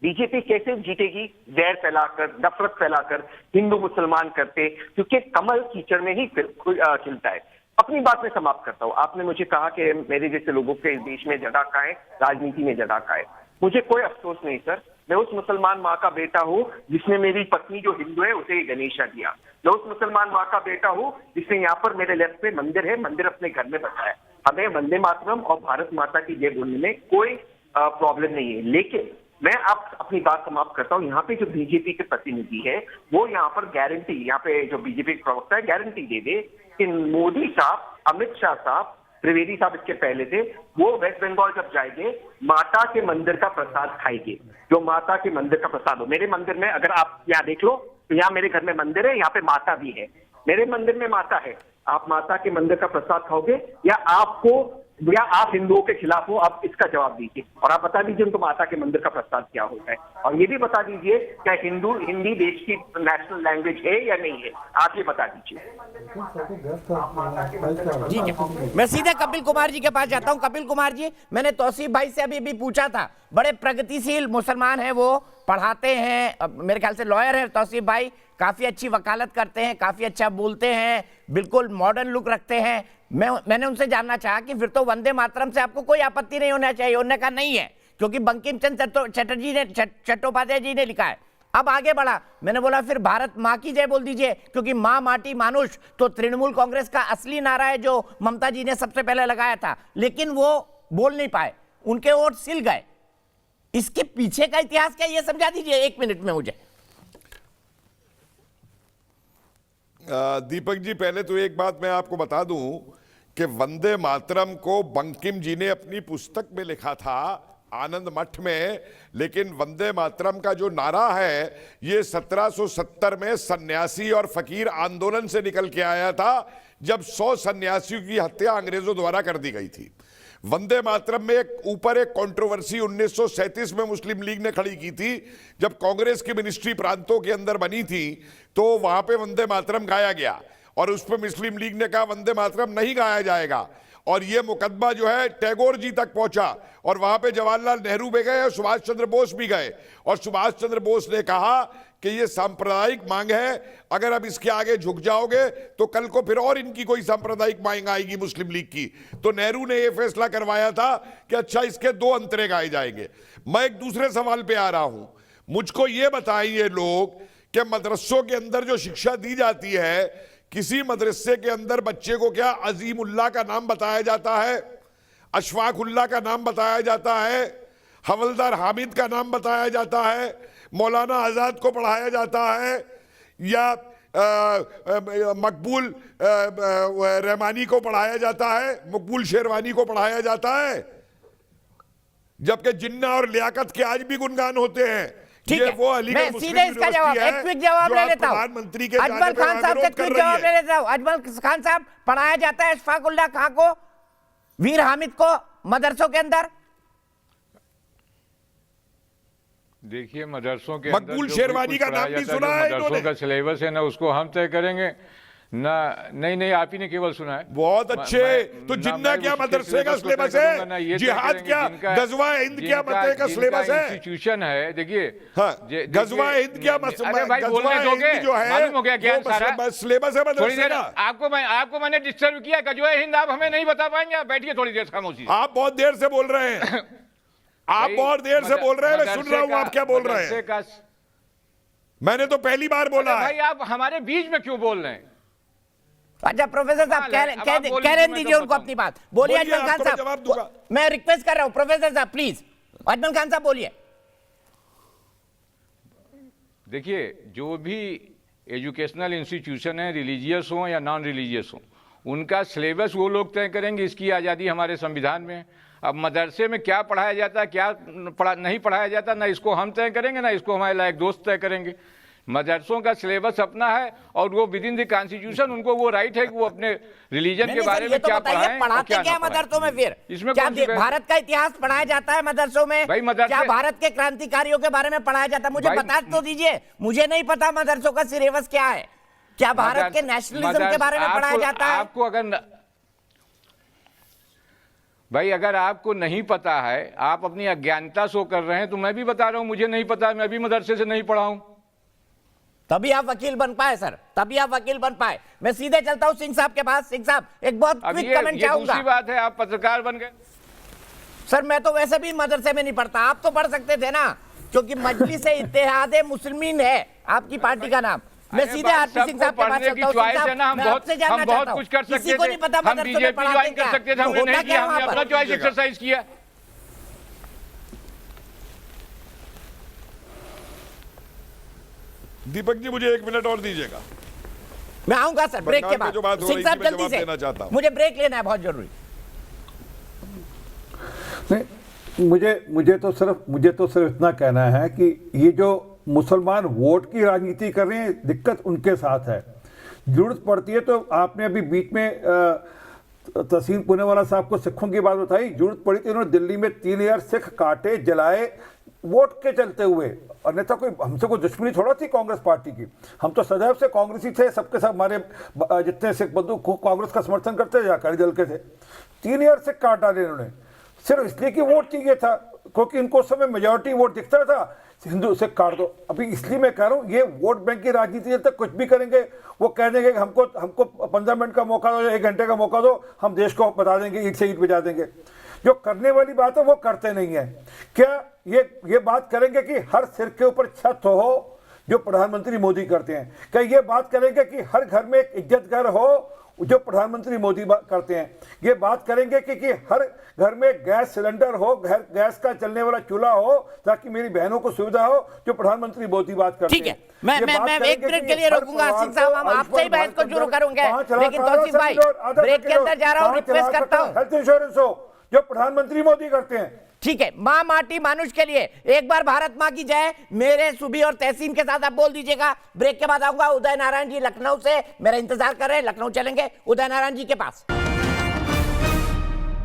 K: बीजेपी कैसे जीतेगी? जहर फैलाकर, नफरत फैलाकर, हिंदू मुसलमान करते, क्योंकि कमल कीचड़ में ही खिलता है। अपनी बात में समाप्त करता हूं। आपने मुझे कहा कि मेरे जैसे लोगों के इस देश में जगह का है, राजनीति में जगह का है। मुझे कोई अफसोस नहीं सर, मैं उस मुसलमान माँ का बेटा हूँ जिसने मेरी पत्नी जो हिंदू है उसे गणेशा दिया। मैं उस मुसलमान माँ का बेटा हूँ जिसने यहाँ पर मेरे लेफ्ट में मंदिर है, मंदिर अपने घर में बसाया। हमें वंदे मातरम और भारत माता की जय बोलने में कोई प्रॉब्लम नहीं है। लेकिन मैं आप अपनी बात समाप्त करता हूं। यहाँ पे जो बीजेपी के प्रतिनिधि है वो यहाँ पर गारंटी, यहाँ पे जो बीजेपी के प्रवक्ता है गारंटी दे दे कि मोदी साहब, अमित शाह साहब, त्रिवेदी साहब इसके पहले थे, वो वेस्ट बंगाल जब जाएंगे माता के मंदिर का प्रसाद खाएंगे, जो माता के मंदिर का प्रसाद हो। मेरे मंदिर में अगर आप यहाँ देख लो तो यहाँ मेरे घर में मंदिर है, यहाँ पे माता भी है, मेरे मंदिर में माता है। आप माता के मंदिर का प्रसाद खाओगे या आप हिंदुओं के खिलाफ हो? आप इसका जवाब दीजिए और आप बता दीजिए उनको माता के मंदिर का प्रसाद क्या होता है। और ये भी बता दीजिए क्या हिंदी देश की नेशनल लैंग्वेज है या नहीं है, आप ये बता दीजिए।
A: ठीक है, मैं सीधे कपिल कुमार जी के पास जाता हूं। कपिल कुमार जी, मैंने तौसीफ भाई से अभी भी पूछा था, बड़े प्रगतिशील मुसलमान हैं, वो पढ़ाते हैं, मेरे ख्याल से लॉयर है तौसीफ भाई, काफी अच्छी वकालत करते हैं, काफी अच्छा बोलते हैं, बिल्कुल मॉडर्न लुक रखते हैं। मैंने उनसे जानना चाहा कि फिर तो वंदे मातरम से आपको कोई आपत्ति नहीं होना चाहिए। उन्होंने कहा नहीं है, क्योंकि बंकिम चंद्र चटर्जी ने चट्टोपाध्याय जी ने लिखा है। अब आगे बढ़ा, मैंने बोला फिर भारत माँ की जय बोल दीजिए, क्योंकि माँ माटी मानुष तो तृणमूल कांग्रेस का असली नारा है जो ममता जी ने सबसे पहले लगाया था, लेकिन वो बोल नहीं पाए, उनके वोट सिल गए। इसके पीछे का इतिहास क्या, ये समझा दीजिए 1 मिनट में मुझे।
N: दीपक जी, पहले तो एक बात मैं आपको बता दूं कि वंदे मातरम को बंकिम जी ने अपनी पुस्तक में लिखा था आनंद मठ में, लेकिन वंदे मातरम का जो नारा है ये 1770 में सन्यासी और फकीर आंदोलन से निकल के आया था, जब 100 सन्यासियों की हत्या अंग्रेजों द्वारा कर दी गई थी। वंदे मातरम में ऊपर एक कंट्रोवर्सी 1937 में मुस्लिम लीग ने खड़ी की थी, जब कांग्रेस की मिनिस्ट्री प्रांतों के अंदर बनी थी तो वहां पे वंदे मातरम गाया गया और उस पर मुस्लिम लीग ने कहा वंदे मातरम नहीं गाया जाएगा, और ये मुकदमा जो है टैगोर जी तक पहुंचा और वहां पे जवाहरलाल नेहरू भी गए और सुभाष चंद्र बोस भी गए, और सुभाष चंद्र बोस ने कहा कि ये सांप्रदायिक मांग है, अगर अब इसके आगे झुक जाओगे तो कल को फिर और इनकी कोई सांप्रदायिक मांग आएगी मुस्लिम लीग की। तो नेहरू ने यह फैसला करवाया था कि अच्छा इसके 2 अंतरे गाए जाएंगे। मैं एक दूसरे सवाल पे आ रहा हूं, मुझको ये बताइए लोग कि मदरसों के अंदर जो शिक्षा दी जाती है, किसी मदरसे के अंदर बच्चे को क्या अजीमुल्लाह का नाम बताया जाता है, अशफाकुल्लाह का नाम बताया जाता है, हवलदार हामिद का नाम बताया जाता है, मौलाना आज़ाद को पढ़ाया जाता है, या मकबूल रहमानी को पढ़ाया जाता है, मकबूल शेरवानी को पढ़ाया जाता है, जबकि जिन्ना और लियाकत के आज भी गुणगान होते हैं।
A: ठीक है, मैं सीधे इसका जवाब एक क्विक जवाब ले लेता हूं। अजमल खान साहब से क्विक जवाब ले लेता हूं। अजमल खान साहब, पढ़ाया जाता है अशफाकुल्लाह खां को, वीर हामिद को मदरसों के अंदर?
M: देखिए, मदरसों के
N: मकबूल शेरवानी का नाम भी सुना है इन्होंने?
M: मदरसों का सिलेबस है ना, उसको हम तय करेंगे ना। नहीं, आप ही ने केवल सुना है।
N: बहुत अच्छे। तो जिन्ना क्या मदरसे का सिलेबस है, जिहाद क्या, गजवा हिंद क्या मदरसे का सिलेबस है,
M: इंस्टीट्यूशन है। देखिए,
N: गजवा हिंद क्या जो है सिलेबस है मदरसे का।
M: आपको मैंने डिस्टर्ब किया, गजवा हिंद आप हमें नहीं बता पाएंगे? बैठिए थोड़ी देर खामोशी।
N: आप बहुत देर से बोल रहे हैं, आप बहुत देर से बोल रहे हैं, मैं सुन रहा हूं आप क्या बोल रहे हैं। मैंने तो पहली बार बोला है।
M: भाई आप हमारे बीच में क्यों बोल रहे हैं?
A: अच्छा प्रोफेसर साहब, कह रहे दीजिए उनको अपनी बात। बोलिए अजमल खान साहब, मैं रिक्वेस्ट कर रहा हूं प्रोफेसर साहब प्लीज। अजमल खान साहब बोलिए।
M: देखिए, जो भी एजुकेशनल इंस्टीट्यूशन है, रिलीजियस हो या नॉन रिलीजियस हो, उनका सिलेबस वो लोग तय करेंगे। इसकी आज़ादी हमारे संविधान में है। अब मदरसे में क्या पढ़ाया जाता है, क्या नहीं पढ़ाया जाता, ना इसको हम तय करेंगे, ना इसको हमारे लायक दोस्त तय करेंगे। मदरसों का सिलेबस अपना है और वो विद इन द कॉन्स्टिट्यूशन उनको वो राइट है कि वो अपने रिलीजन के बारे में क्या पढ़ाएं।
A: पढ़ाते क्या मदरसों में? फिर
M: इसमें
A: क्या भारत का इतिहास पढ़ाया जाता है मदरसों में? क्या भारत के क्रांतिकारियों के बारे में पढ़ाया जाता है? मुझे बता तो दीजिए, मुझे नहीं पता मदरसों का सिलेबस क्या है। क्या भारत के नेशनलिज्म के बारे में पढ़ाया जाता है?
M: आपको अगर भाई अगर आपको नहीं पता है, आप अपनी अज्ञानता शो कर रहे हैं, तो मैं भी बता रहा हूं मुझे नहीं पता, मैं भी मदरसे से नहीं पढ़ा हूं।
A: तभी आप वकील बन पाए सर, तभी आप वकील बन पाए। मैं सीधे चलता हूं सिंह साहब के पास। सिंह साहब, एक बहुत क्विक कमेंट चाहूंगा।
M: दूसरी बात है, आप पत्रकार बन गए।
A: सर मैं तो वैसे भी मदरसे में नहीं पढ़ता, आप तो पढ़ सकते थे ना, क्योंकि मजलिस इत्तेहादे मुस्लिमीन है आपकी पार्टी का नाम। मैं सीधे आरपी सिंह साहब के पास चलता हूं।
M: हम बहुत कुछ कर सकते थे,
A: किसी को नहीं पता
M: हम बीजेपी ज्वाइन कर सकते थे, हमने नहीं किया, हमने अपना चॉइस एक्सरसाइज किया।
N: दीपक जी मुझे 1 मिनट और दीजिएगा,
A: मैं आऊंगा सर ब्रेक के बाद। सिंह साहब जल्दी से, मुझे ब्रेक लेना है बहुत जरूरी।
O: नहीं, मुझे तो सिर्फ इतना कहना है कि ये जो मुसलमान वोट की राजनीति कर रहे हैं, दिक्कत उनके साथ है। जरूरत पड़ती है तो आपने अभी बीच में तहसीन पूनेवाला साहब को सिखों की बात बताई, जरूरत पड़ी थी उन्होंने दिल्ली में 3000 सिख काटे, जलाए वोट के चलते हुए। अन्यथा कोई हमसे कोई दुश्मनी थोड़ा थी कांग्रेस पार्टी की, हम तो सदैव से कांग्रेसी थे, सबके सब हमारे जितने सिख बंधु कांग्रेस का समर्थन करते थे, अकाली दल के थे। 3000 सिख काट डाले इन्होंने, सिर्फ इसलिए कि वोट चाहिए था, क्योंकि इनको उस समय मेजॉरिटी वोट दिखता था हिंदू से काट दो। अभी इसलिए मैं कह रहा हूँ, ये वोट बैंक की राजनीति है, तक कुछ भी करेंगे। वो कह देंगे कि हमको 15 मिनट का मौका दो या 1 घंटे का मौका दो, हम देश को बता देंगे, ईट से ईट बजा देंगे। जो करने वाली बात है वो करते नहीं है। क्या ये बात करेंगे कि हर सिर के ऊपर छत हो, जो प्रधानमंत्री मोदी करते हैं? क्या ये बात करेंगे कि हर घर में एक इज्जत घर हो, जो प्रधानमंत्री मोदी करते हैं? ये बात करेंगे कि हर घर में गैस सिलेंडर हो, गैस का चलने वाला चूल्हा हो, ताकि मेरी बहनों को सुविधा हो, जो प्रधानमंत्री मोदी बात करते हैं?
A: ठीक है, मैं 1 मिनट के लिए रोकूंगा। सिंह साहब, हम आपसे ही बहस को शुरू करेंगे, लेकिन तौसीफ भाई ब्रेक के अंदर जा रहा हूँ, रिक्वेस्ट करता हूँ।
O: हेल्थ इंश्योरेंस हो, जो प्रधानमंत्री मोदी करते हैं।
A: ठीक है, माँ माटी मानुष के लिए एक बार भारत माँ की जय मेरे सुबी और तहसीन के साथ आप बोल दीजिएगा। ब्रेक के बाद आऊंगा। उदय नारायण जी लखनऊ से मेरा इंतजार कर रहे हैं, लखनऊ चलेंगे उदय नारायण जी के पास।